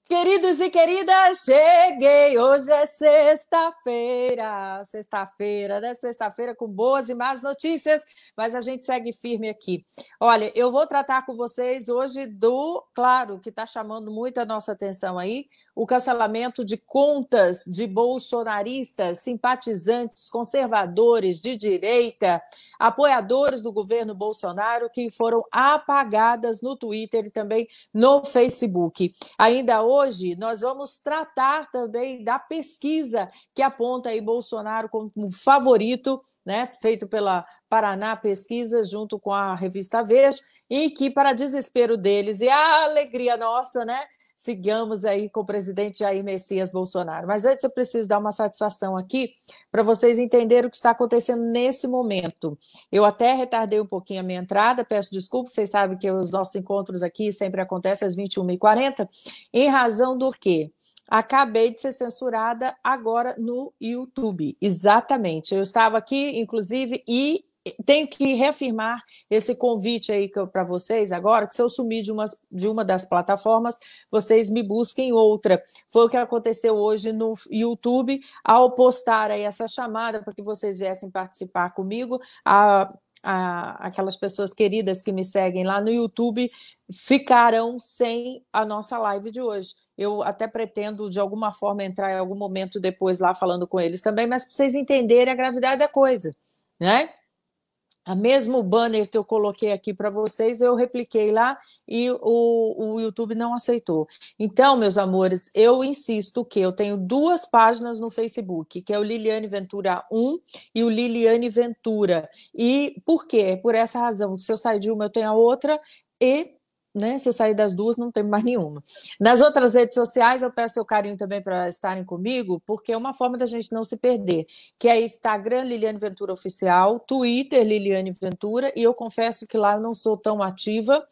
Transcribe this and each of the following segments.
Queridos e queridas, cheguei! Hoje é sexta-feira, né? Sexta-feira com boas e más notícias, mas a gente segue firme aqui. Olha, eu vou tratar com vocês hoje claro, que está chamando muito a nossa atenção aí, o cancelamento de contas de bolsonaristas, simpatizantes, conservadores de direita, apoiadores do governo Bolsonaro que foram apagadas no Twitter e também no Facebook. Ainda hoje, nós vamos tratar também da pesquisa que aponta aí Bolsonaro como favorito, né, feito pela Paraná Pesquisa, junto com a revista Veja, e que, para desespero deles e a alegria nossa, né, sigamos aí com o presidente Jair Messias Bolsonaro. Mas antes eu preciso dar uma satisfação aqui para vocês entenderem o que está acontecendo nesse momento. Eu até retardei um pouquinho a minha entrada, peço desculpa, vocês sabem que os nossos encontros aqui sempre acontecem às 21h40, em razão do quê? Acabei de ser censurada agora no YouTube. Exatamente. Eu estava aqui, inclusive, e tenho que reafirmar esse convite aí para vocês agora, que se eu sumir de uma das plataformas, vocês me busquem outra. Foi o que aconteceu hoje no YouTube, ao postar aí essa chamada para que vocês viessem participar comigo. Aquelas pessoas queridas que me seguem lá no YouTube ficarão sem a nossa live de hoje. Eu até pretendo, de alguma forma, entrar em algum momento depois lá falando com eles também, mas para vocês entenderem a gravidade da coisa, né? O mesmo banner que eu coloquei aqui para vocês, eu repliquei lá e o YouTube não aceitou. Então, meus amores, eu insisto que eu tenho duas páginas no Facebook, que é o Liliane Ventura 1 e o Liliane Ventura. E por quê? Por essa razão. Se eu sair de uma, eu tenho a outra e... Né? Se eu sair das duas, não tem mais nenhuma. Nas outras redes sociais, eu peço seu carinho também para estarem comigo, porque é uma forma da gente não se perder, que é Instagram Liliane Ventura Oficial, Twitter Liliane Ventura, e eu confesso que lá eu não sou tão ativa.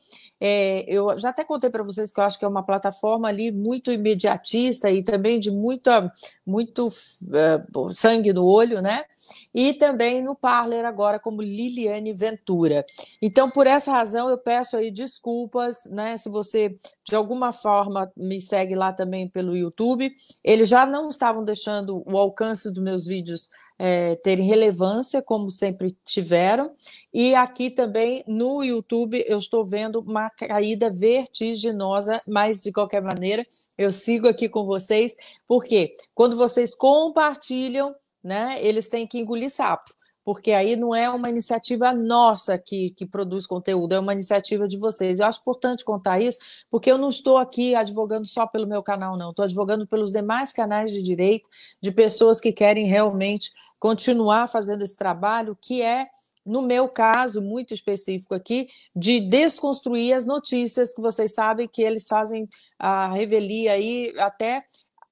Eu já até contei para vocês que eu acho que é uma plataforma ali muito imediatista e também de muito sangue no olho, né? E também no Parler agora como Liliane Ventura. Então, por essa razão, eu peço aí desculpas, né? Se você de alguma forma me segue lá também pelo YouTube, eles já não estavam deixando o alcance dos meus vídeos terem relevância, como sempre tiveram, e aqui também no YouTube eu estou vendo uma caída vertiginosa, mas de qualquer maneira eu sigo aqui com vocês, porque quando vocês compartilham, né, eles têm que engolir sapo, porque aí não é uma iniciativa nossa que produz conteúdo, é uma iniciativa de vocês. Eu acho importante contar isso, porque eu não estou aqui advogando só pelo meu canal, não. Estou advogando pelos demais canais de direito, de pessoas que querem realmente continuar fazendo esse trabalho, que é, no meu caso, muito específico aqui, de desconstruir as notícias que vocês sabem que eles fazem a revelia aí até...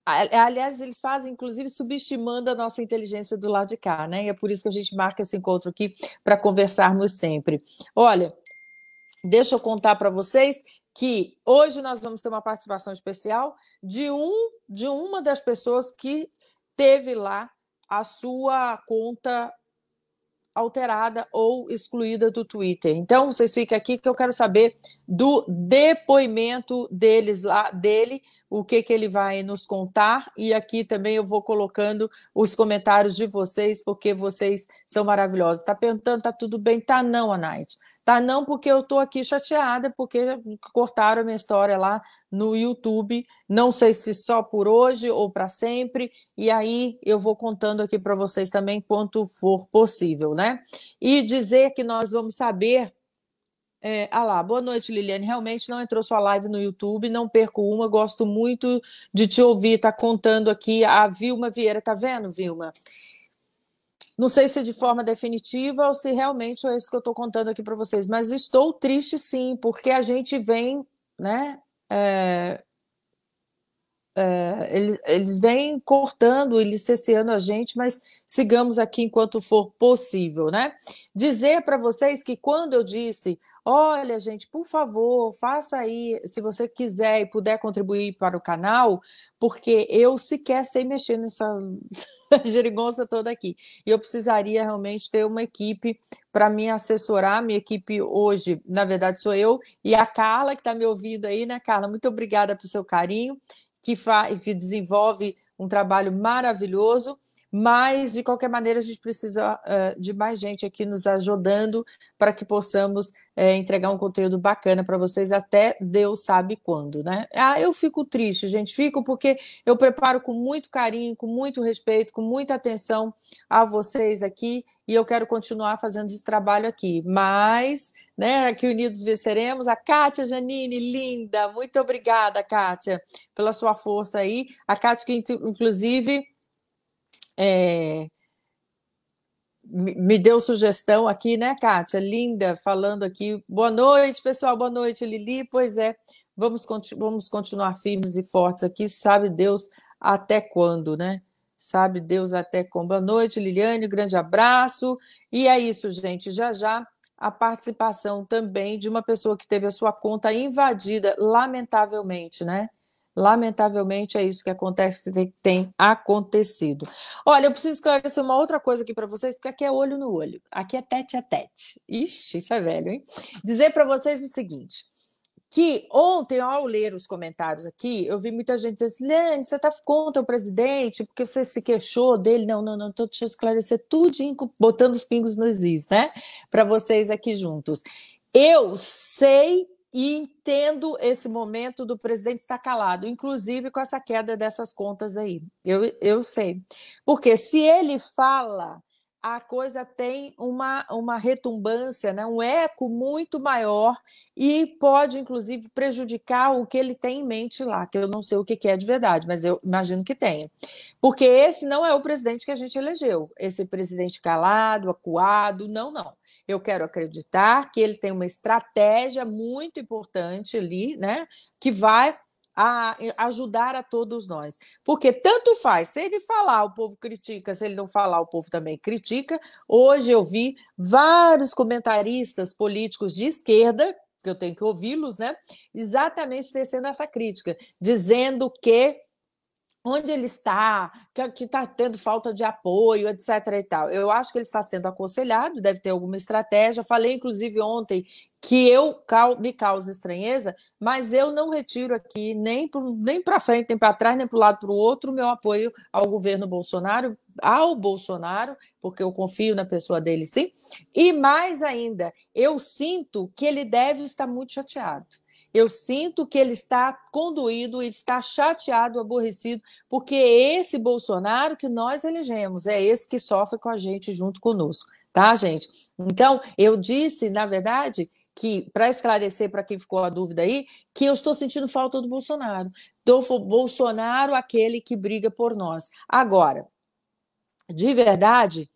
Aliás, eles fazem, inclusive, subestimando a nossa inteligência do lado de cá, né? E é por isso que a gente marca esse encontro aqui para conversarmos sempre. Olha, deixa eu contar para vocês que hoje nós vamos ter uma participação especial de uma das pessoas que teve lá a sua conta alterada ou excluída do Twitter. Então, vocês ficam aqui que eu quero saber do depoimento dele, o que ele vai nos contar, e aqui também eu vou colocando os comentários de vocês, porque vocês são maravilhosos. Tá perguntando, tá tudo bem? Tá não, Anaite. Tá não, porque eu tô aqui chateada, porque cortaram a minha história lá no YouTube, não sei se só por hoje ou para sempre, e aí eu vou contando aqui para vocês também quanto for possível, né? E dizer que nós vamos saber... lá, boa noite, Liliane. Realmente não entrou sua live no YouTube, não perco uma, gosto muito de te ouvir, tá contando aqui a Vilma Vieira, tá vendo, Vilma? Não sei se de forma definitiva ou se realmente é isso que eu estou contando aqui para vocês, mas estou triste sim, porque a gente vem, né? Eles vêm cortando e licenciando a gente, mas sigamos aqui enquanto for possível, né? Dizer para vocês que quando eu disse, olha, gente, por favor, faça aí, se você quiser e puder contribuir para o canal, porque eu sequer sei mexer nessa geringonça toda aqui. E eu precisaria realmente ter uma equipe para me assessorar. Minha equipe hoje, na verdade, sou eu e a Carla, que está me ouvindo aí, né, Carla? Muito obrigada pelo seu carinho. que desenvolve um trabalho maravilhoso, mas, de qualquer maneira, a gente precisa de mais gente aqui nos ajudando para que possamos entregar um conteúdo bacana para vocês até Deus sabe quando, né? Ah, eu fico triste, gente, fico porque eu preparo com muito carinho, com muito respeito, com muita atenção a vocês aqui e eu quero continuar fazendo esse trabalho aqui, mas, né, aqui unidos venceremos. A Kátia Janine, linda, muito obrigada, Kátia, pela sua força aí. A Kátia que, inclusive, me deu sugestão aqui, né, Kátia? Linda, falando aqui. Boa noite, pessoal. Boa noite, Lili. Pois é, vamos continuar firmes e fortes aqui. Sabe Deus até quando, né? Sabe Deus até quando. Boa noite, Liliane. Um grande abraço. E é isso, gente. Já já a participação também de uma pessoa que teve a sua conta invadida, lamentavelmente, né? Lamentavelmente é isso que acontece, que tem acontecido. Olha, eu preciso esclarecer uma outra coisa aqui para vocês, porque aqui é olho no olho, aqui é tete a tete. Ixi, isso é velho, hein? Dizer para vocês o seguinte, que ontem, ao ler os comentários aqui, eu vi muita gente dizer assim, Liane, você está contra o presidente porque você se queixou dele? Não, deixa eu esclarecer tudinho, botando os pingos nos is, né? Para vocês aqui juntos. Eu sei e entendo esse momento do presidente estar calado, inclusive com essa queda dessas contas aí. Eu sei. Porque se ele fala, a coisa tem uma retumbância, né? Um eco muito maior e pode, inclusive, prejudicar o que ele tem em mente lá, que eu não sei o que é de verdade, mas eu imagino que tenha. Porque esse não é o presidente que a gente elegeu, esse presidente calado, acuado, não. Eu quero acreditar que ele tem uma estratégia muito importante ali, né? Que vai ajudar a todos nós. Porque tanto faz, se ele falar, o povo critica, se ele não falar, o povo também critica. Hoje eu vi vários comentaristas políticos de esquerda, que eu tenho que ouvi-los, né? Exatamente tecendo essa crítica, dizendo que onde ele está, que está tendo falta de apoio, etc. e tal. Eu acho que ele está sendo aconselhado, deve ter alguma estratégia. Falei, inclusive, ontem que me causa estranheza, mas eu não retiro aqui nem para frente, nem para trás, nem para o lado para o outro, o meu apoio ao governo Bolsonaro, ao Bolsonaro, porque eu confio na pessoa dele, sim. E mais ainda, eu sinto que ele deve estar muito chateado. Eu sinto que ele está conduído e está chateado, aborrecido, porque é esse Bolsonaro que nós elegemos, é esse que sofre com a gente junto conosco, tá, gente? Então, eu disse, na verdade, que, para esclarecer para quem ficou a dúvida aí, que eu estou sentindo falta do Bolsonaro. Do Bolsonaro, aquele que briga por nós. Agora, de verdade,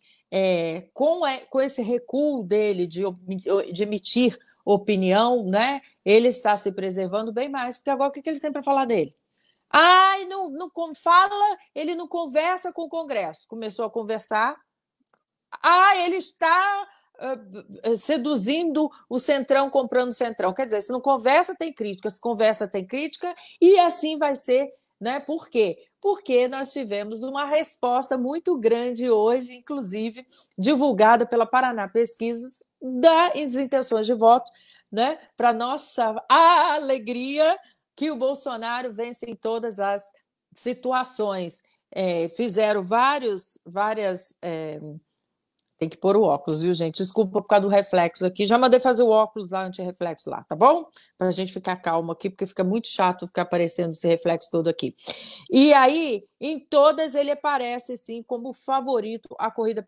com esse recuo dele de emitir opinião, né? Ele está se preservando bem mais, porque agora o que eles têm para falar dele? Ai, não fala, ele não conversa com o Congresso. Começou a conversar. Ele está seduzindo o Centrão, comprando o Centrão. Quer dizer, se não conversa, tem crítica. Se conversa, tem crítica. E assim vai ser, né? Por quê? Porque nós tivemos uma resposta muito grande hoje, inclusive divulgada pela Paraná Pesquisas, das intenções de voto, né? Para nossa alegria, que o Bolsonaro vence em todas as situações. Fizeram várias. Tem que pôr o óculos, viu, gente? Desculpa por causa do reflexo aqui. Já mandei fazer o óculos lá, anti-reflexo lá, tá bom? Para a gente ficar calmo aqui, porque fica muito chato ficar aparecendo esse reflexo todo aqui. E aí, em todas, ele aparece, sim, como favorito à corrida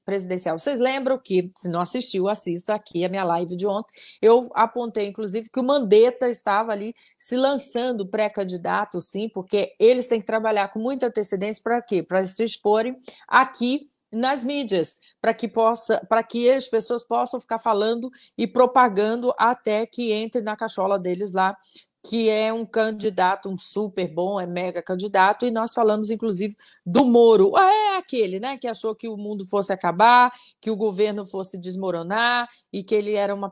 presidencial. Vocês lembram que, se não assistiu, assista aqui a minha live de ontem. Eu apontei, inclusive, que o Mandetta estava ali se lançando pré-candidato, sim, porque eles têm que trabalhar com muita antecedência para quê? Para se exporem aqui nas mídias, para que as pessoas possam ficar falando e propagando até que entre na cachola deles lá, que é um candidato, um super bom, é mega candidato, e nós falamos, inclusive, do Moro. É aquele, né, que achou que o mundo fosse acabar, que o governo fosse desmoronar, e que ele era uma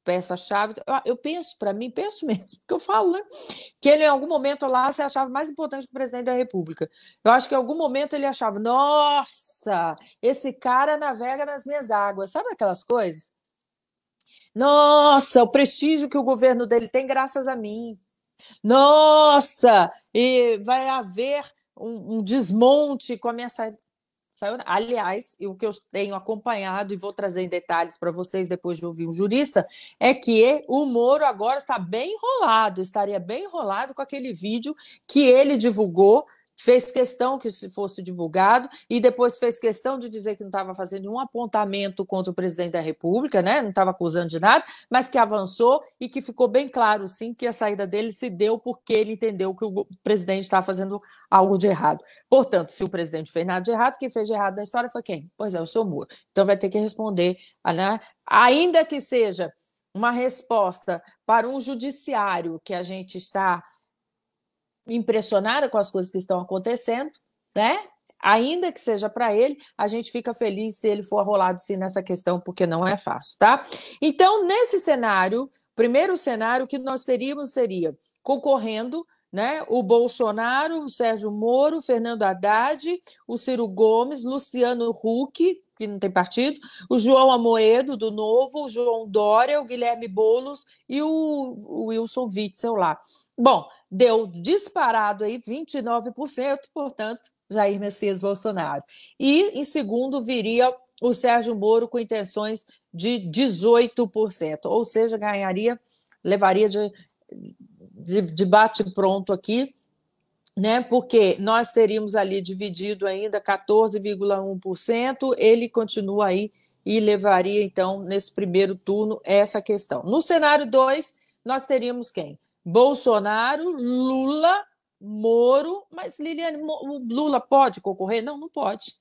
peça-chave. Eu penso, para mim, penso mesmo, porque eu falo, né? Que ele, em algum momento lá, se achava mais importante que o presidente da República. Eu acho que em algum momento ele achava, nossa, esse cara navega nas minhas águas. Sabe aquelas coisas? Nossa, o prestígio que o governo dele tem graças a mim. Nossa! E vai haver um desmonte com a minha saída. Aliás, e o que eu tenho acompanhado, e vou trazer em detalhes para vocês depois de ouvir um jurista, é que o Moro agora está bem enrolado, estaria bem enrolado com aquele vídeo que ele divulgou, fez questão que fosse divulgado, e depois fez questão de dizer que não estava fazendo nenhum apontamento contra o presidente da República, né? Não estava acusando de nada, mas que avançou e que ficou bem claro, sim, que a saída dele se deu porque ele entendeu que o presidente estava fazendo algo de errado. Portanto, se o presidente fez nada de errado, quem fez de errado na história foi quem? Pois é, o seu Moro. Então vai ter que responder, né? Ainda que seja uma resposta para um judiciário que a gente está impressionada com as coisas que estão acontecendo, né? Ainda que seja para ele, a gente fica feliz se ele for arrolado sim nessa questão, porque não é fácil, tá? Então, nesse cenário, primeiro cenário que nós teríamos seria concorrendo, né? O Bolsonaro, o Sérgio Moro, o Fernando Haddad, o Ciro Gomes, Luciano Huck, que não tem partido, o João Amoedo, do Novo, o João Dória, o Guilherme Boulos e o Wilson Witzel lá. Bom, deu disparado aí 29%, portanto, Jair Messias Bolsonaro. E em segundo viria o Sérgio Moro com intenções de 18%, ou seja, ganharia, levaria de bate-pronto aqui, né? Porque nós teríamos ali dividido ainda 14,1%, ele continua aí e levaria, então, nesse primeiro turno, essa questão. No cenário 2, nós teríamos quem? Bolsonaro, Lula, Moro, mas Liliane, o Lula pode concorrer? Não, não pode.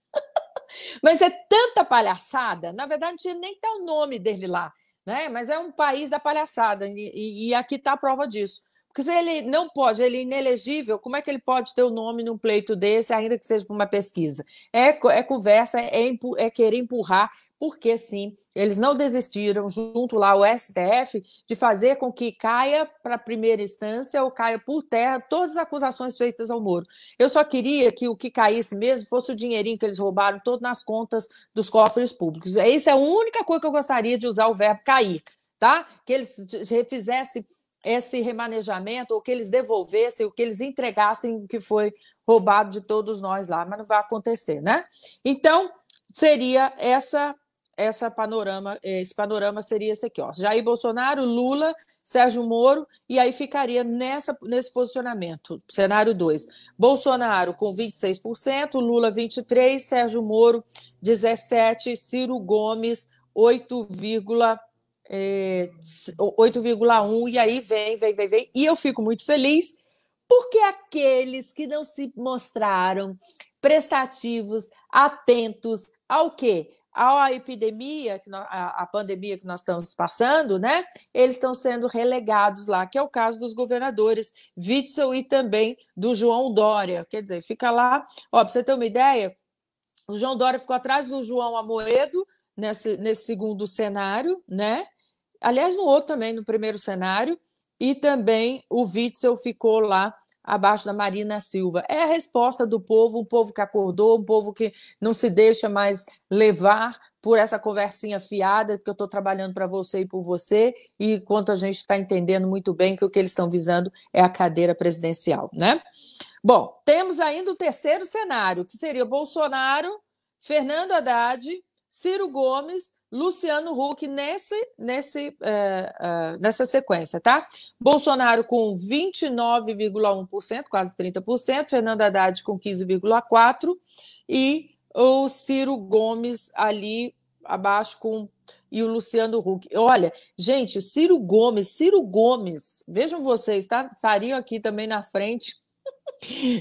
Mas é tanta palhaçada, na verdade, não tinha nem tá o nome dele lá, né? Mas é um país da palhaçada, e aqui está a prova disso. Porque se ele não pode, ele é inelegível, como é que ele pode ter o nome num pleito desse, ainda que seja para uma pesquisa? É conversa, é querer empurrar, porque sim, eles não desistiram, junto lá ao STF, de fazer com que caia para a primeira instância ou caia por terra todas as acusações feitas ao Moro. Eu só queria que o que caísse mesmo fosse o dinheirinho que eles roubaram todo nas contas dos cofres públicos. Essa é a única coisa que eu gostaria de usar o verbo cair, tá? Que eles refizessem esse remanejamento, ou que eles devolvessem, ou que eles entregassem o que foi roubado de todos nós lá, mas não vai acontecer, né? Então, seria esse panorama seria esse aqui, ó. Jair Bolsonaro, Lula, Sérgio Moro, e aí ficaria nesse posicionamento. Cenário 2. Bolsonaro com 26%, Lula 23%, Sérgio Moro 17%, Ciro Gomes 8,1%, e aí vem. E eu fico muito feliz porque aqueles que não se mostraram prestativos, atentos ao quê? A epidemia, a pandemia que nós estamos passando, né? Eles estão sendo relegados lá, que é o caso dos governadores Witzel e também do João Dória. Quer dizer, fica lá. Ó, para você ter uma ideia, o João Dória ficou atrás do João Amoedo nesse segundo cenário, né? Aliás, no outro também, no primeiro cenário, e também o Witzel ficou lá abaixo da Marina Silva. É a resposta do povo, um povo que acordou, um povo que não se deixa mais levar por essa conversinha fiada que eu estou trabalhando para você e por você, e enquanto a gente está entendendo muito bem que o que eles estão visando é a cadeira presidencial, né? Bom, temos ainda o terceiro cenário, que seria Bolsonaro, Fernando Haddad, Ciro Gomes, Luciano Huck nessa sequência, tá? Bolsonaro com 29,1%, quase 30%, Fernando Haddad com 15,4% e o Ciro Gomes ali abaixo e o Luciano Huck. Olha, gente, Ciro Gomes, vejam vocês, tá? Estariam aqui também na frente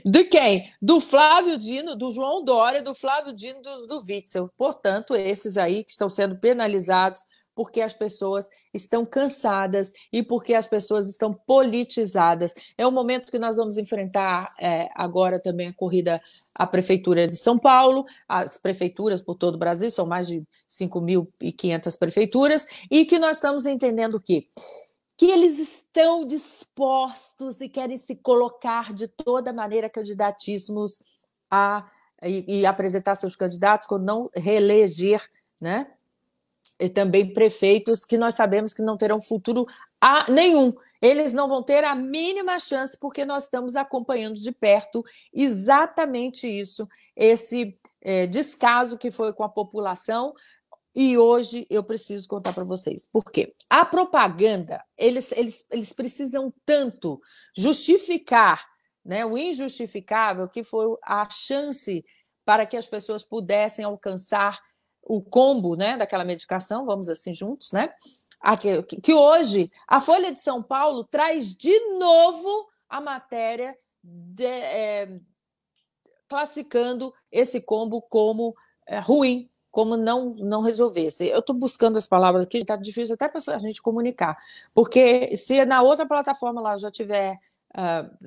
de quem? Do Flávio Dino, do João Dória, do Flávio Dino, do Witzel. Portanto, esses aí que estão sendo penalizados porque as pessoas estão cansadas e porque as pessoas estão politizadas. É o momento que nós vamos enfrentar agora também a corrida à Prefeitura de São Paulo, as prefeituras por todo o Brasil, são mais de 5.500 prefeituras, e que nós estamos entendendo o quê? Que eles estão dispostos e querem se colocar de toda maneira candidatíssimos e apresentar seus candidatos quando não reeleger, né? E também prefeitos que nós sabemos que não terão futuro nenhum. Eles não vão ter a mínima chance, porque nós estamos acompanhando de perto exatamente isso, esse descaso que foi com a população. E hoje eu preciso contar para vocês. Por quê? A propaganda, eles precisam tanto justificar, né, o injustificável, que foi a chance para que as pessoas pudessem alcançar o combo, né, daquela medicação, vamos assim juntos, né? Que hoje a Folha de São Paulo traz de novo a matéria classificando esse combo como ruim, como não resolvesse. Eu estou buscando as palavras aqui, está difícil até para a gente comunicar, porque se na outra plataforma lá já tiver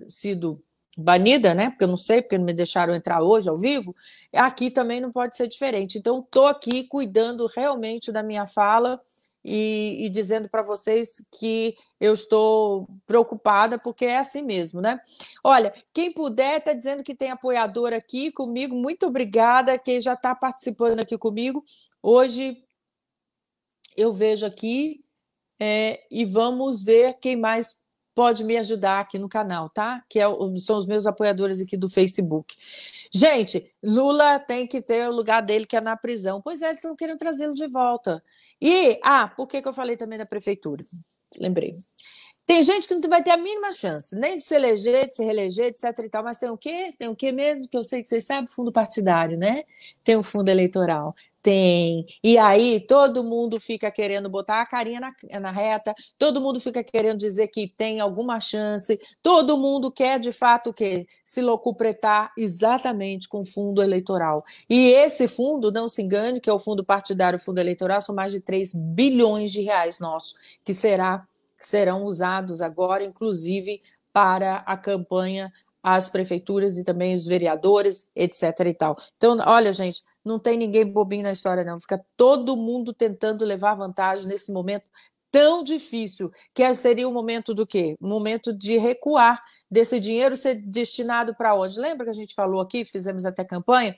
sido banida, né? Porque eu não sei, porque não me deixaram entrar hoje ao vivo, aqui também não pode ser diferente. Então, estou aqui cuidando realmente da minha fala e dizendo para vocês que eu estou preocupada, porque é assim mesmo, né? Olha, quem puder, está dizendo que tem apoiador aqui comigo, muito obrigada, quem já está participando aqui comigo. Hoje eu vejo aqui e vamos ver quem mais pode me ajudar aqui no canal, tá? São os meus apoiadores aqui do Facebook. Gente, Lula tem que ter o lugar dele, que é na prisão. Pois é, eles estão querendo trazê-lo de volta. Por que eu falei também da prefeitura? Lembrei. Tem gente que não vai ter a mínima chance, nem de se eleger, de se reeleger, etc e tal, mas tem o quê? Tem o quê mesmo? Que eu sei que vocês sabem, fundo partidário, né? Tem o fundo eleitoral. Tem. E aí todo mundo fica querendo botar a carinha na reta, todo mundo fica querendo dizer que tem alguma chance, todo mundo quer de fato o quê? Se locupletar exatamente com o fundo eleitoral. E esse fundo, não se engane, que é o fundo partidário, o fundo eleitoral, são mais de 3 bilhões de reais nossos, que serão usados agora, inclusive, para a campanha às prefeituras e também os vereadores, etc. e tal. Então, olha, gente, não tem ninguém bobinho na história, não. Fica todo mundo tentando levar vantagem nesse momento tão difícil, que seria o momento do quê? O momento de recuar, desse dinheiro ser destinado para onde? Lembra que a gente falou aqui, fizemos até campanha?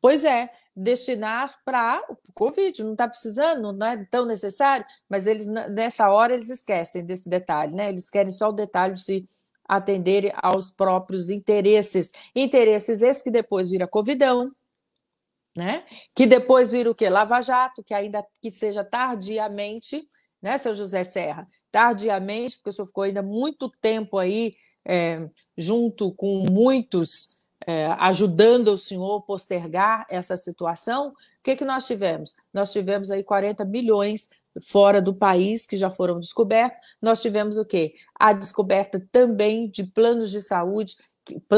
Pois é, destinar para o Covid, não está precisando, não é tão necessário, mas eles nessa hora eles esquecem desse detalhe, né? Eles querem só o detalhe de atenderem aos próprios interesses. Interesses esses que depois vira Covidão, né? Que depois vira o quê? Lava Jato, que ainda que seja tardiamente, né, seu José Serra? Tardiamente, porque o senhor ficou ainda muito tempo aí junto com muitos ajudando o senhor a postergar essa situação. O que nós tivemos? Nós tivemos aí 40 milhões fora do país que já foram descobertos. Nós tivemos o quê? A descoberta também de planos de saúde,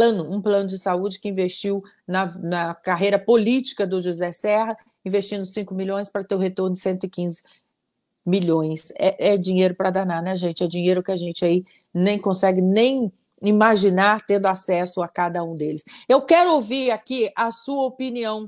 um plano de saúde que investiu na carreira política do José Serra, investindo 5 milhões para ter o retorno de 115 milhões. É dinheiro para danar, né, gente? É dinheiro que a gente aí nem consegue nem imaginar tendo acesso a cada um deles. Eu quero ouvir aqui a sua opinião,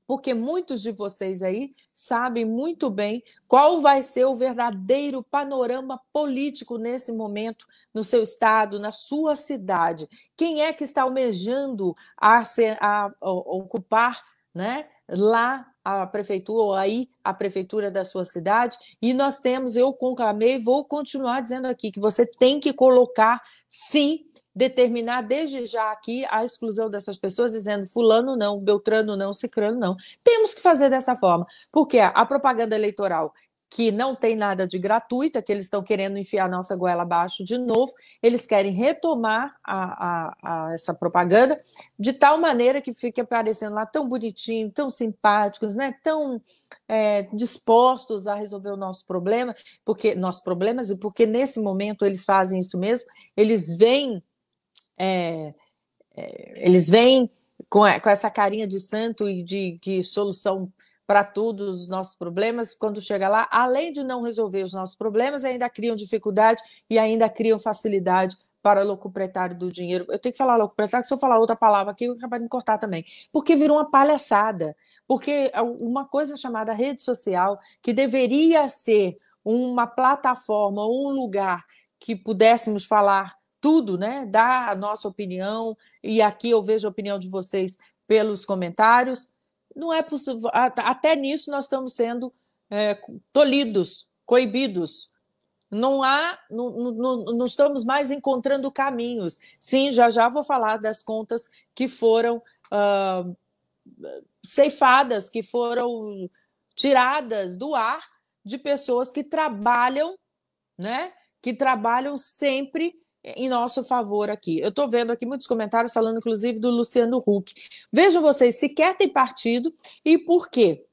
porque muitos de vocês aí sabem muito bem qual vai ser o verdadeiro panorama político nesse momento no seu estado, na sua cidade. Quem é que está almejando a ocupar, né, lá a prefeitura, ou aí a prefeitura da sua cidade? E nós temos, eu conclamei, vou continuar dizendo aqui, que você tem que colocar, sim, determinar desde já aqui a exclusão dessas pessoas, dizendo fulano não, beltrano não, cicrano não. Temos que fazer dessa forma, porque a propaganda eleitoral, que não tem nada de gratuita, que eles estão querendo enfiar a nossa goela abaixo de novo, eles querem retomar essa propaganda de tal maneira que fique aparecendo lá tão bonitinho, tão simpáticos, né? Tão dispostos a resolver o nosso problema, nossos problemas, e porque nesse momento eles fazem isso mesmo, eles vêm com essa carinha de santo e de solução para todos os nossos problemas. Quando chega lá, além de não resolver os nossos problemas, ainda criam dificuldade e ainda criam facilidade para o locupretário do dinheiro. Eu tenho que falar locupretário, se eu falar outra palavra aqui, eu vou acabar de me cortar também. Porque virou uma palhaçada. Porque uma coisa chamada rede social, que deveria ser uma plataforma, um lugar que pudéssemos falar tudo, né? Dar a nossa opinião, e aqui eu vejo a opinião de vocês pelos comentários. Não é possível, até nisso nós estamos sendo tolhidos, coibidos. não estamos mais encontrando caminhos. Sim, já já vou falar das contas que foram ceifadas, que foram tiradas do ar de pessoas que trabalham, né? Que trabalham sempre em nosso favor aqui. Eu estou vendo aqui muitos comentários falando, inclusive, do Luciano Huck. Vejam vocês, sequer tem partido, e por quê?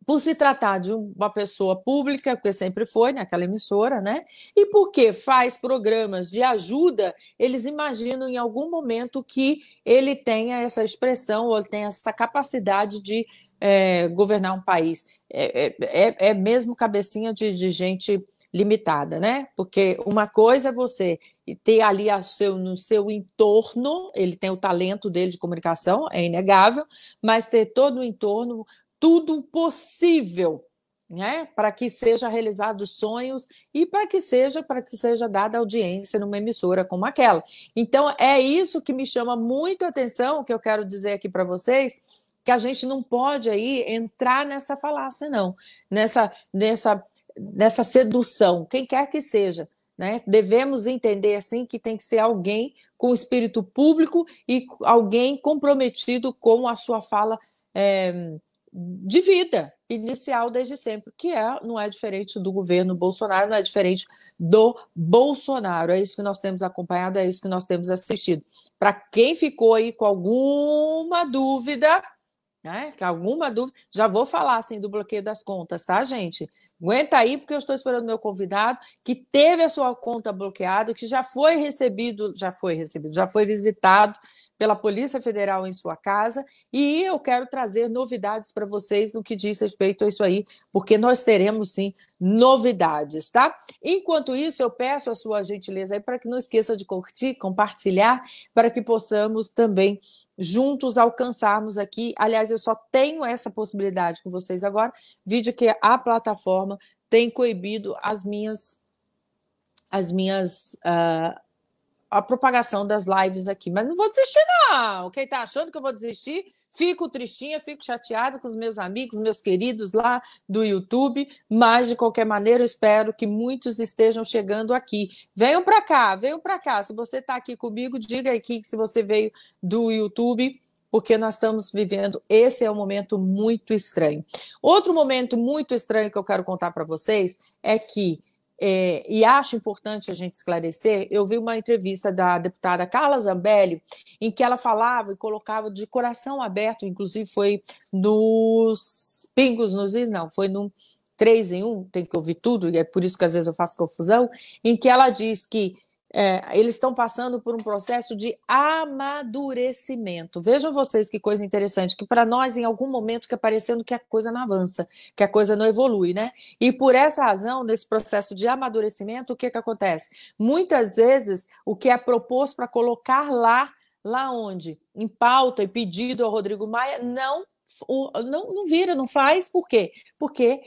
Por se tratar de uma pessoa pública, porque sempre foi naquela emissora, né? E porque faz programas de ajuda, eles imaginam em algum momento que ele tenha essa expressão ou tenha essa capacidade de governar um país. É mesmo cabecinha de gente limitada, né? Porque uma coisa é você ter ali no seu entorno, ele tem o talento dele de comunicação, é inegável, mas ter todo o entorno, tudo possível, né, para que seja realizados sonhos e para que seja dada audiência numa emissora como aquela. Então, é isso que me chama muito a atenção, que eu quero dizer aqui para vocês, que a gente não pode aí entrar nessa falácia, não, nessa sedução, quem quer que seja, né? Devemos entender assim que tem que ser alguém com espírito público e alguém comprometido com a sua fala de vida inicial desde sempre, que não é diferente do governo Bolsonaro, não é diferente do Bolsonaro. É isso que nós temos acompanhado, é isso que nós temos assistido. Para quem ficou aí com alguma dúvida, né? Já vou falar assim do bloqueio das contas, tá, gente? Aguenta aí, porque eu estou esperando meu convidado que teve a sua conta bloqueada, que já foi visitado pela Polícia Federal em sua casa, e eu quero trazer novidades para vocês no que diz respeito a isso aí, porque nós teremos sim novidades, tá? Enquanto isso, eu peço a sua gentileza aí para que não esqueça de curtir, compartilhar, para que possamos também juntos alcançarmos aqui. Aliás, eu só tenho essa possibilidade com vocês agora, vídeo que a plataforma tem coibido a propagação das lives aqui, mas não vou desistir não, quem está achando que eu vou desistir, fico tristinha, fico chateada com os meus amigos, meus queridos lá do YouTube, mas de qualquer maneira eu espero que muitos estejam chegando aqui, venham para cá, se você está aqui comigo, diga aqui se você veio do YouTube, porque nós estamos vivendo, esse é um momento muito estranho. Outro momento muito estranho que eu quero contar para vocês é que e acho importante a gente esclarecer, eu vi uma entrevista da deputada Carla Zambelli, em que ela falava e colocava de coração aberto, inclusive foi nos Pingos nos Is, não, foi no 3 em 1, tem que ouvir tudo, e é por isso que às vezes eu faço confusão, em que ela diz que eles estão passando por um processo de amadurecimento. Vejam vocês que coisa interessante, que para nós em algum momento fica parecendo que a coisa não avança, que a coisa não evolui, né? E por essa razão, nesse processo de amadurecimento, o que acontece? Muitas vezes, o que é proposto para colocar lá onde? Em pauta e pedido ao Rodrigo Maia, não vira, não faz, por quê? Porque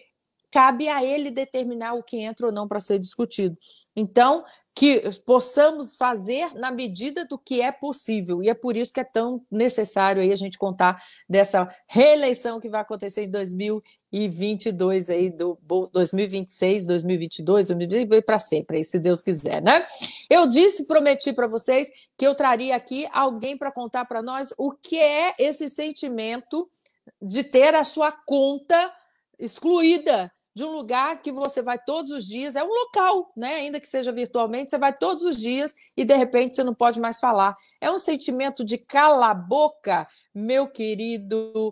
cabe a ele determinar o que entra ou não para ser discutido. Então, que possamos fazer na medida do que é possível, e é por isso que é tão necessário aí a gente contar dessa reeleição que vai acontecer em 2022, aí, 2026, 2022, 2022 para sempre, aí, se Deus quiser, né? Eu prometi para vocês que eu traria aqui alguém para contar para nós o que é esse sentimento de ter a sua conta excluída de um lugar que você vai todos os dias, é um local, né? Ainda que seja virtualmente, você vai todos os dias e de repente você não pode mais falar. É um sentimento de cala a boca, meu querido.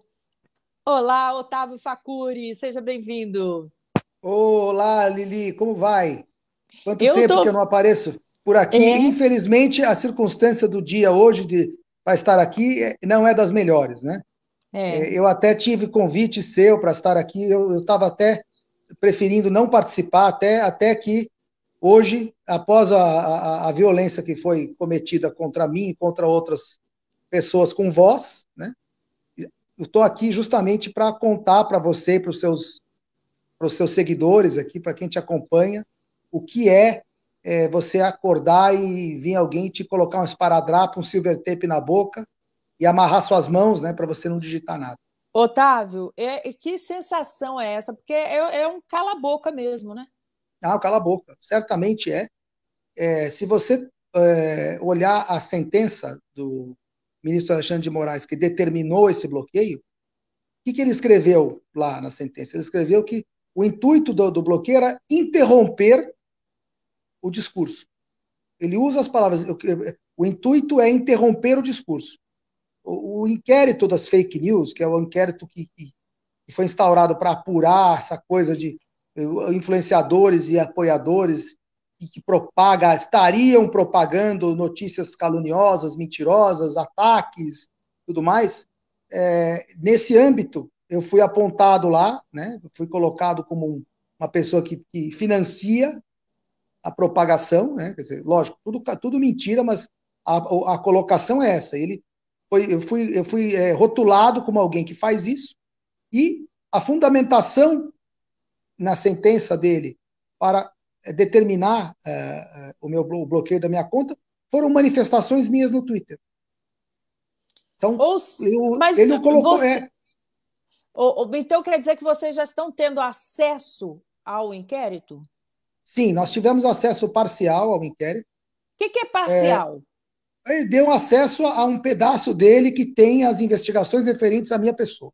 Olá, Otávio Facuri, seja bem-vindo. Olá, Lili, como vai? Quanto Eu tempo tô. que eu não apareço por aqui? É, Infelizmente, a circunstância do dia hoje para estar aqui não é das melhores, né? é. Eu até tive convite seu para estar aqui, eu estava até preferindo não participar, até que hoje, após a violência que foi cometida contra mim e contra outras pessoas com voz, né? Eu estou aqui justamente para contar para você e para os seus seguidores aqui, para quem te acompanha, o que você acordar e vir alguém te colocar um esparadrapo, um silver tape na boca e amarrar suas mãos, né, para você não digitar nada. Otávio, que sensação é essa? Porque é um cala-boca mesmo, né? Ah, cala a boca. Certamente é. Se você olhar a sentença do ministro Alexandre de Moraes, que determinou esse bloqueio, o que ele escreveu lá na sentença? Ele escreveu que o intuito do bloqueio era interromper o discurso. Ele usa as palavras, o intuito é interromper o discurso. O inquérito das fake news, que é o inquérito que foi instaurado para apurar essa coisa de influenciadores e apoiadores que estariam propagando notícias caluniosas, mentirosas, ataques, tudo mais. Nesse âmbito, eu fui apontado lá, né? Fui colocado como uma pessoa que financia a propagação, né? Quer dizer, lógico, tudo mentira, mas a colocação é essa. Eu fui rotulado como alguém que faz isso, e a fundamentação na sentença dele para determinar o bloqueio da minha conta foram manifestações minhas no Twitter. Então, mas ele o colocou. Então quer dizer que vocês já estão tendo acesso ao inquérito? Sim, nós tivemos acesso parcial ao inquérito. O que é parcial? Ele deu acesso a um pedaço dele que tem as investigações referentes à minha pessoa.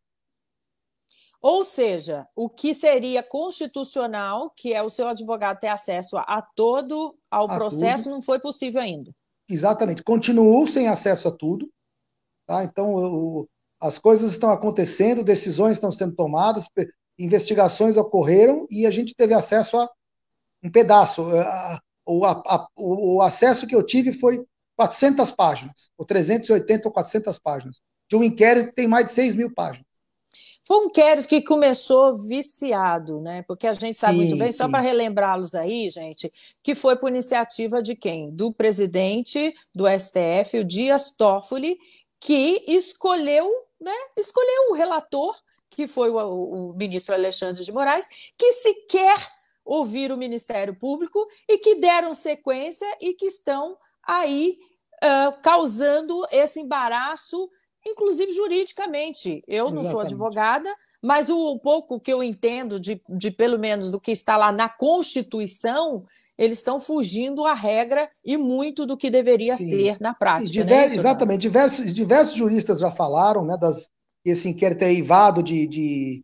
Ou seja, o que seria constitucional, que é o seu advogado ter acesso ao processo, tudo. Não foi possível ainda. Exatamente. Continuou sem acesso a tudo. Tá? Então, as coisas estão acontecendo, decisões estão sendo tomadas, investigações ocorreram e a gente teve acesso a um pedaço. O acesso que eu tive foi 400 páginas, ou 380 ou 400 páginas, de um inquérito que tem mais de 6 mil páginas. Foi um inquérito que começou viciado, né? Porque a gente sabe muito bem, só para relembrá-los aí, gente, que foi por iniciativa de quem? Do presidente do STF, o Dias Toffoli, que escolheu o relator, que foi o ministro Alexandre de Moraes, que sequer ouvir o Ministério Público e que deram sequência e que estão aí causando esse embaraço, inclusive juridicamente. Eu não sou advogada, mas o pouco que eu entendo de pelo menos do que está lá na Constituição, eles estão fugindo à regra e muito do que deveria ser na prática. Exatamente. Diversos juristas já falaram, né, esse inquérito é eivado de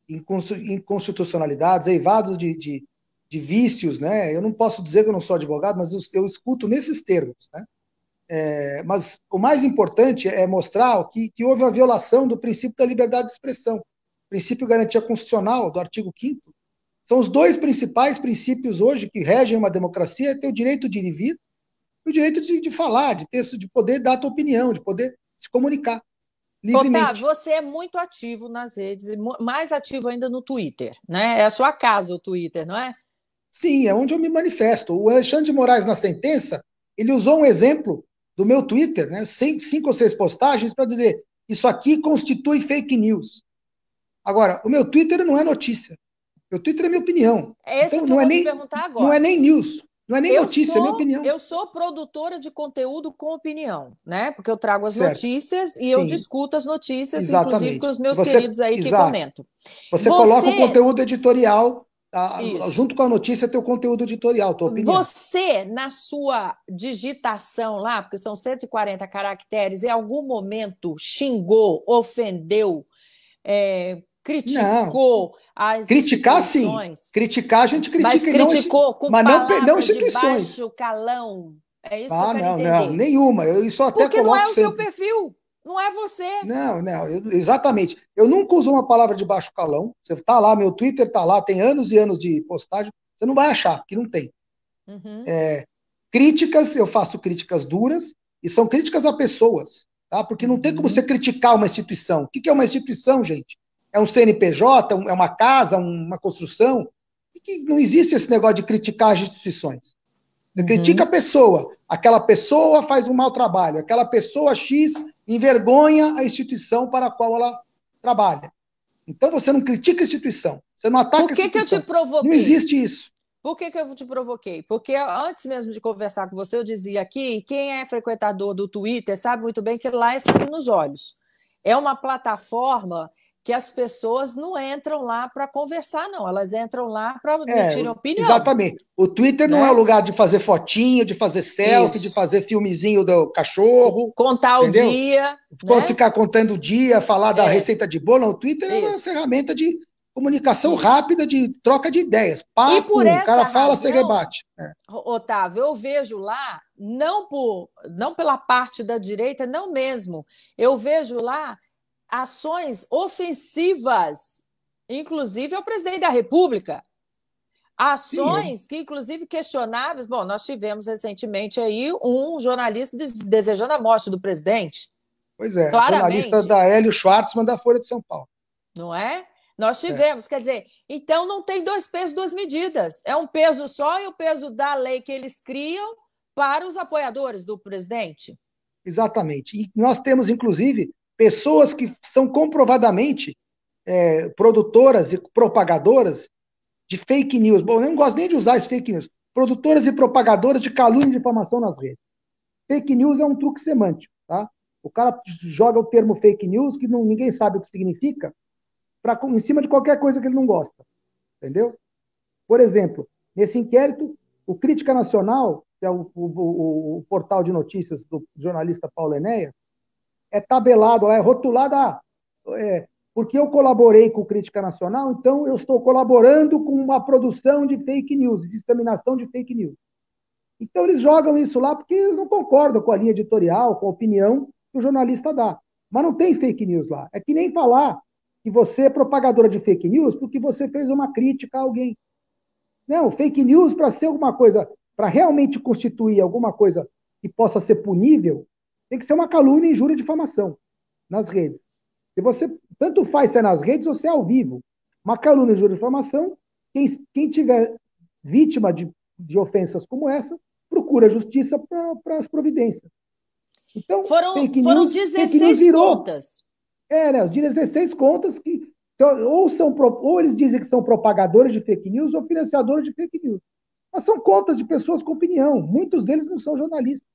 inconstitucionalidades, é eivado de vícios, né? Eu não posso dizer que eu não sou advogado, mas eu escuto nesses termos, né? Mas o mais importante é mostrar que houve uma violação do princípio da liberdade de expressão, princípio de garantia constitucional do artigo 5º. São os dois principais princípios hoje que regem uma democracia, é ter o direito de ir e vir e o direito de falar, de poder dar a tua opinião, de poder se comunicar livremente. Otávio, você é muito ativo nas redes, mais ativo ainda no Twitter, né? É a sua casa o Twitter, não é? Sim, é onde eu me manifesto. O Alexandre de Moraes, na sentença, ele usou um exemplo do meu Twitter, né, 5 ou 6 postagens para dizer isso aqui constitui fake news. Agora, o meu Twitter não é notícia. Meu Twitter é minha opinião. Então, não é nem perguntar agora. Não é nem news, não é nem notícia, é minha opinião. Eu sou produtora de conteúdo com opinião, né? Porque eu trago as notícias e eu discuto as notícias, inclusive com os meus queridos aí que comentam. Você coloca o conteúdo editorial. Junto com a notícia, tem o conteúdo editorial, tua opinião. Você, na sua digitação lá, porque são 140 caracteres, em algum momento xingou, ofendeu, criticou as criticar, instituições? Sim. Criticar, a gente critica. Mas criticou com palavras não instituições. de baixo calão? É isso que eu quero entender. Não, nenhuma. Isso até porque não é o seu perfil. Não é você. Não, exatamente. Eu nunca uso uma palavra de baixo calão. Você está lá, meu Twitter está lá, tem anos e anos de postagem. Você não vai achar, porque não tem. Uhum. Críticas, eu faço críticas duras, e são críticas a pessoas, tá? Porque não tem como você criticar uma instituição. O que é uma instituição, gente? É um CNPJ, é uma casa, uma construção? Não existe esse negócio de criticar as instituições. Você critica a pessoa. Aquela pessoa faz um mau trabalho. Aquela pessoa X envergonha a instituição para a qual ela trabalha. Então você não critica a instituição. Você não ataca a instituição. Por que eu te provoquei? Não existe isso. Por que eu te provoquei? Porque antes mesmo de conversar com você, eu dizia aqui, quem é frequentador do Twitter sabe muito bem que lá é sangue nos olhos. É uma plataforma que as pessoas não entram lá para conversar, não. Elas entram lá para É, emitir opinião, exatamente. O Twitter não é o né? lugar de fazer fotinho, de fazer selfie, de Isso. fazer filmezinho do cachorro, Contar o entendeu? dia, Pô, né? ficar contando o dia, falar da É, receita de bolo. Não, o Twitter é uma isso, ferramenta de comunicação isso. rápida, de troca de ideias. E Pá, por pum, o cara essa fala, você razão, rebate. É. Otávio, eu vejo lá, não pela parte da direita, não mesmo. Eu vejo lá ações ofensivas, inclusive ao presidente da República. Sim, Ações que, inclusive, questionáveis. Bom, nós tivemos recentemente aí um jornalista desejando a morte do presidente, pois é, a jornalista claramente, da Hélio Schwartzman da Folha de São Paulo. não é? Nós É, tivemos, quer dizer, então não tem dois pesos, duas medidas. É um peso só e o peso da lei que eles criam para os apoiadores do presidente. exatamente. E nós temos, inclusive, pessoas que são comprovadamente produtoras e propagadoras de fake news. Bom, eu não gosto nem de usar esse fake news. Produtoras e propagadoras de calúnia e difamação nas redes. Fake news é um truque semântico, tá? O cara joga o termo fake news, que não, ninguém sabe o que significa, em cima de qualquer coisa que ele não gosta, entendeu? Por exemplo, nesse inquérito, o Crítica Nacional, que é o portal de notícias do jornalista Paulo Enéas, é tabelado, é rotulado, porque eu colaborei com o Crítica Nacional, então eu estou colaborando com uma produção de fake news, disseminação de fake news. Então eles jogam isso lá porque eles não concordam com a linha editorial, com a opinião que o jornalista dá. Mas não tem fake news lá. É que nem falar que você é propagadora de fake news porque você fez uma crítica a alguém. Não, fake news, para ser alguma coisa, para realmente constituir alguma coisa que possa ser punível, tem que ser uma calúnia, injúria e difamação nas redes. Se você, tanto faz se é nas redes ou se é ao vivo, uma calúnia, injúria e difamação, quem tiver vítima de ofensas como essa, procura a justiça para as providências. Então, Foram fake news 16 virou, contas. né, os 16 contas que ou eles dizem que são propagadores de fake news ou financiadores de fake news. Mas são contas de pessoas com opinião. Muitos deles não são jornalistas.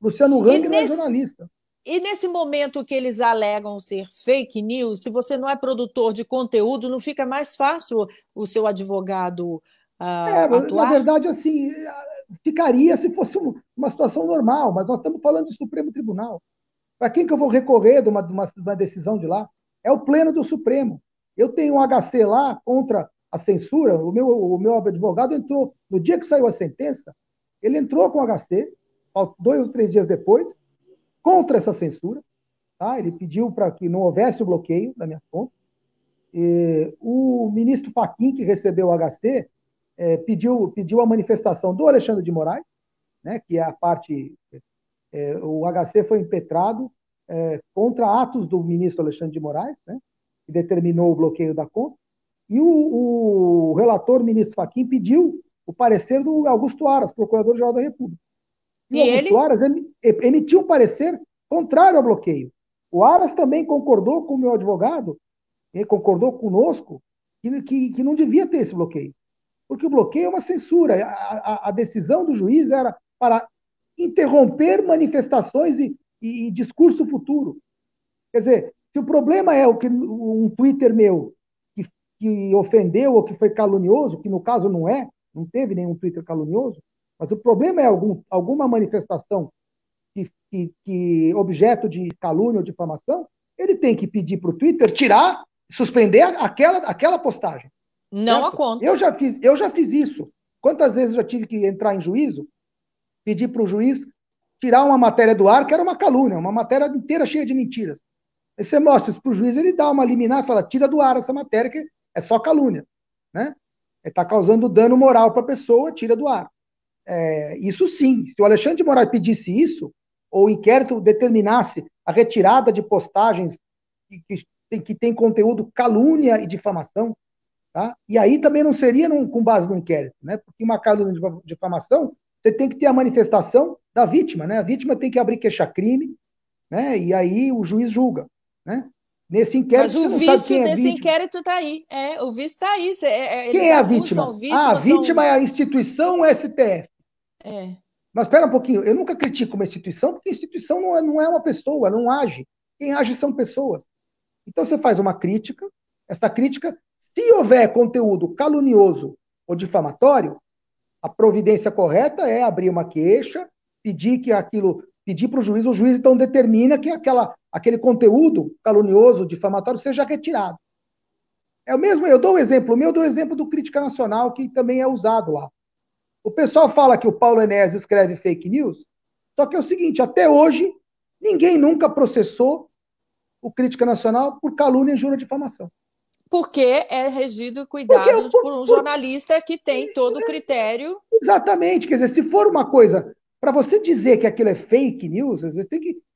Luciano E Hang não é nesse, jornalista. e nesse momento que eles alegam ser fake news, se você não é produtor de conteúdo, não fica mais fácil o seu advogado Na atuar? verdade, assim, ficaria se fosse uma situação normal, mas nós estamos falando do Supremo Tribunal. Para quem que eu vou recorrer de uma decisão de lá? É o Pleno do Supremo. Eu tenho um HC lá contra a censura, o meu advogado entrou, no dia que saiu a sentença, ele entrou com o HC, 2 ou 3 dias depois, contra essa censura, tá? Ele pediu para que não houvesse o bloqueio da minha conta. O ministro Fachin, que recebeu o HC, pediu a manifestação do Alexandre de Moraes, né, que é a parte. O HC foi impetrado contra atos do ministro Alexandre de Moraes, né, que determinou o bloqueio da conta, e o relator, ministro Fachin, pediu o parecer do Augusto Aras, procurador-geral da República. E o E Augusto ele? Aras emitiu um parecer contrário ao bloqueio. O Aras também concordou com o meu advogado, ele concordou conosco, que não devia ter esse bloqueio. Porque o bloqueio é uma censura. A decisão do juiz era para interromper manifestações e discurso futuro. Quer dizer, se o problema é um Twitter meu que ofendeu ou que foi calunioso, que no caso não teve nenhum Twitter calunioso, mas o problema é alguma manifestação que objeto de calúnia ou difamação, ele tem que pedir para o Twitter tirar, suspender aquela postagem. Não a Certo? conta. Eu já fiz isso. Quantas vezes eu já tive que entrar em juízo, pedir para o juiz tirar uma matéria do ar que era uma calúnia, uma matéria inteira cheia de mentiras. Aí você mostra isso para o juiz, ele dá uma liminar e fala, tira do ar essa matéria que é só calúnia. Né? Está causando dano moral para a pessoa, tira do ar. Isso sim, se o Alexandre de Moraes pedisse isso, ou o inquérito determinasse a retirada de postagens que tem conteúdo calúnia e difamação, tá? E aí também não seria com base no inquérito, né? Porque uma calúnia de difamação, você tem que ter a manifestação da vítima, né? A vítima tem que abrir queixa-crime, né? E aí o juiz julga, né? Nesse Mas inquérito o você não sabe vício quem é desse vítima. inquérito está aí. O vício está aí. Eles Quem é a acusam vítima? o Ah, a vítima, vítima são. é a instituição STF. É. Mas espera um pouquinho, eu nunca critico uma instituição, porque instituição não é uma pessoa, não age. Quem age são pessoas. Então você faz uma crítica, essa crítica. Se houver conteúdo calunioso ou difamatório, a providência correta é abrir uma queixa, pedir para o juiz então determina que aquele conteúdo calunioso, difamatório, seja retirado. É o mesmo, eu dou um exemplo, eu dou o exemplo do Crítica Nacional, que também é usado lá. O pessoal fala que o Paulo Enéas escreve fake news, só que é o seguinte, até hoje, ninguém nunca processou o Crítica Nacional por calúnia, injúria e difamação. Porque é regido e cuidado por um jornalista que tem todo o critério. Exatamente, quer dizer, se for uma coisa, para você dizer que aquilo é fake news, às vezes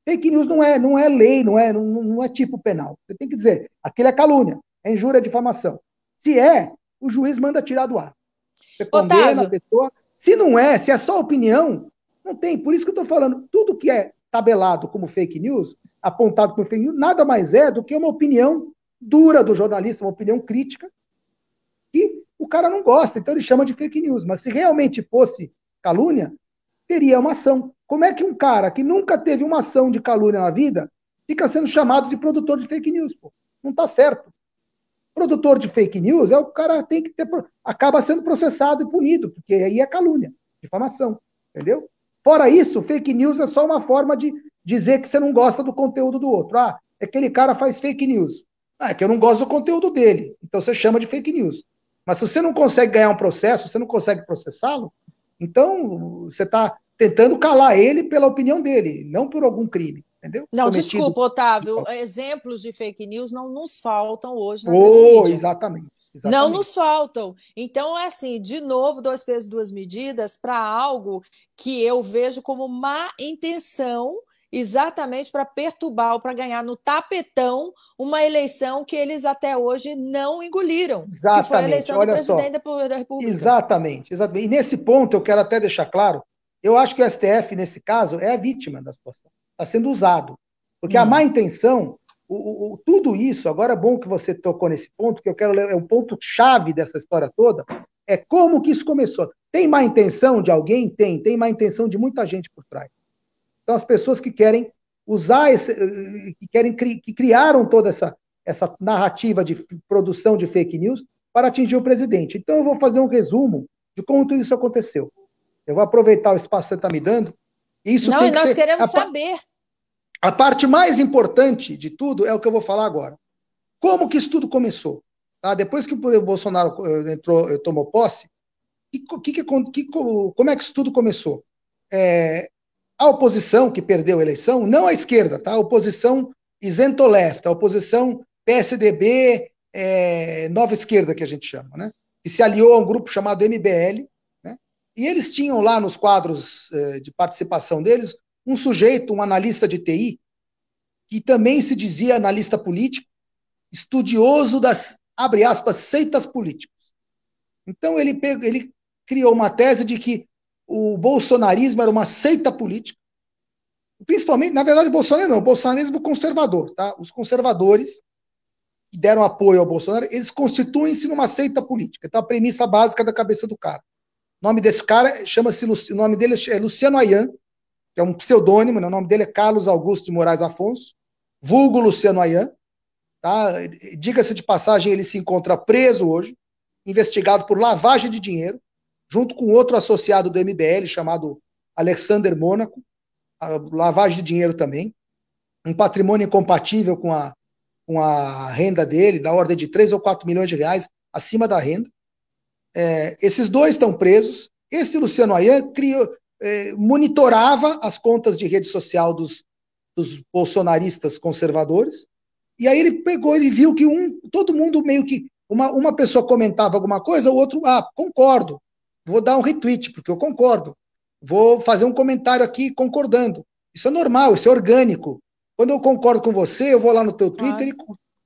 fake news não é lei, não é tipo penal. Você tem que dizer, aquilo é calúnia, é injúria, difamação. Se é, o juiz manda tirar do ar. Você condena a pessoa. Se não é, se é só opinião, não tem. Por isso que eu estou falando, tudo que é tabelado como fake news, apontado como fake news, nada mais é do que uma opinião dura do jornalista, uma opinião crítica, que o cara não gosta, então ele chama de fake news. Mas se realmente fosse calúnia, teria uma ação. Como é que um cara que nunca teve uma ação de calúnia na vida fica sendo chamado de produtor de fake news? Pô? Não está certo. Produtor de fake news é o cara tem que ter, acaba sendo processado e punido, porque aí é calúnia, difamação, entendeu? Fora isso, fake news é só uma forma de dizer que você não gosta do conteúdo do outro. Ah, aquele cara faz fake news. Ah, é que eu não gosto do conteúdo dele. Então você chama de fake news. Mas se você não consegue ganhar um processo, você não consegue processá-lo, então você está tentando calar ele pela opinião dele, não por algum crime, entendeu? Não, cometido. Desculpa, Otávio, exemplos de fake news não nos faltam hoje na grande mídia. Exatamente. Não nos faltam. Então, é assim, de novo, 2 pesos, 2 medidas para algo que eu vejo como má intenção, exatamente para perturbar ou para ganhar no tapetão uma eleição que eles até hoje não engoliram, exatamente. Que foi a eleição do presidente da República. Exatamente. E nesse ponto, eu quero até deixar claro, eu acho que o STF, nesse caso, é a vítima da situação. Está sendo usado. Porque a má intenção, tudo isso, agora é bom que você tocou nesse ponto, que eu quero ler, é um ponto-chave dessa história toda, é como que isso começou. Tem má intenção de alguém? Tem má intenção de muita gente por trás. Então, as pessoas que querem usar, que criaram toda essa narrativa de produção de fake news para atingir o presidente. Então, eu vou fazer um resumo de como tudo isso aconteceu. Eu vou aproveitar o espaço que você está me dando. Isso não, tem que nós ser... queremos saber. A parte mais importante de tudo é o que eu vou falar agora. Como que isso tudo começou? Tá? Depois que o Bolsonaro tomou posse, como é que isso tudo começou? A oposição que perdeu a eleição, não a esquerda, tá? A oposição isento-left, a oposição PSDB, nova esquerda que a gente chama, né? Que se aliou a um grupo chamado MBL, né? E eles tinham lá nos quadros de participação deles um sujeito, um analista de TI, que também se dizia analista político, estudioso das, abre aspas, seitas políticas. Então ele criou uma tese de que o bolsonarismo era uma seita política, principalmente, na verdade, o bolsonarismo conservador, tá? Os conservadores que deram apoio ao Bolsonaro, eles constituem-se numa seita política. Então, a premissa básica da cabeça do cara. O nome desse cara o nome dele é Luciano Ayan, que é um pseudônimo, né? O nome dele é Carlos Augusto de Moraes Afonso, vulgo Luciano Ayan. Tá? Diga-se de passagem, ele se encontra preso hoje, investigado por lavagem de dinheiro, junto com outro associado do MBL, chamado Alexander Mônaco, lavagem de dinheiro também, um patrimônio incompatível com a renda dele, da ordem de 3 ou 4 milhões de reais acima da renda. Esses dois estão presos. Esse Luciano Ayan monitorava as contas de rede social dos bolsonaristas conservadores, e aí ele viu que todo mundo meio que, uma pessoa comentava alguma coisa, o outro, concordo, vou dar um retweet, porque eu concordo, vou fazer um comentário aqui concordando. Isso é normal, isso é orgânico. Quando eu concordo com você, eu vou lá no teu Twitter e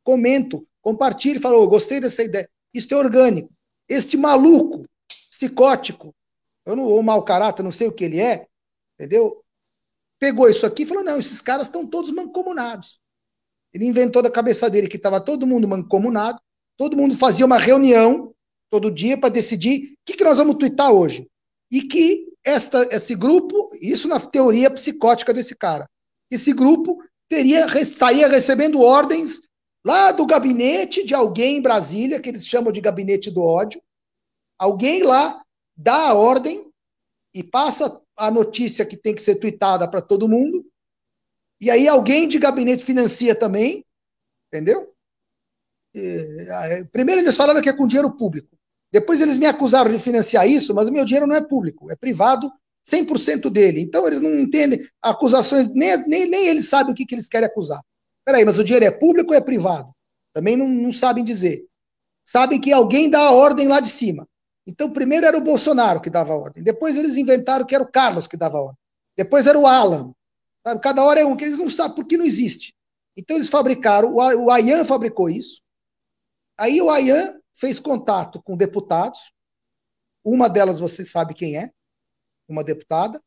comento, compartilho, falo, gostei dessa ideia. Isso é orgânico. Este maluco, psicótico, ou mau caráter, não sei o que ele é, entendeu? Pegou isso aqui e falou, não, esses caras estão todos mancomunados. Ele inventou da cabeça dele que estava todo mundo mancomunado, todo mundo fazia uma reunião todo dia para decidir o que nós vamos twittar hoje. E que esse grupo, isso na teoria psicótica desse cara, esse grupo estaria recebendo ordens lá do gabinete de alguém em Brasília, que eles chamam de gabinete do ódio, alguém lá dá a ordem e passa a notícia que tem que ser tuitada para todo mundo, e aí alguém de gabinete financia também, entendeu? Primeiro eles falaram que é com dinheiro público. Depois eles me acusaram de financiar isso, mas o meu dinheiro não é público, é privado, 100% dele. Então eles não entendem acusações, nem eles sabem o que eles querem acusar. Peraí, mas o dinheiro é público ou é privado? Também não sabem dizer. Sabem que alguém dá a ordem lá de cima. Então primeiro era o Bolsonaro que dava a ordem, depois eles inventaram que era o Carlos que dava a ordem, depois era o Alan. Sabe? Cada hora é um, que eles não sabem porque não existe. Então eles fabricaram, o Ayan fabricou isso. Aí o Ayan fez contato com deputados, uma delas você sabe quem é, uma deputada,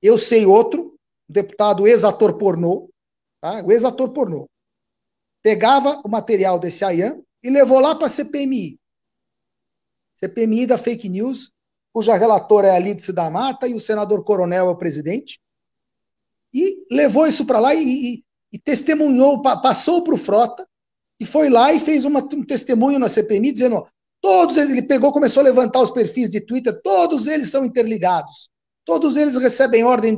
eu sei outro, um deputado ex-ator pornô, tá? O ex-ator pornô. Pegava o material desse Ayan e levou lá para a CPMI. CPMI da fake news, cuja relatora é a Lídice da Mata e o senador Coronel é o presidente, e levou isso para lá e testemunhou, passou para o Frota, e foi lá e fez um testemunho na CPMI, dizendo, ó, todos eles, ele pegou, começou a levantar os perfis de Twitter, todos eles são interligados, todos eles recebem ordem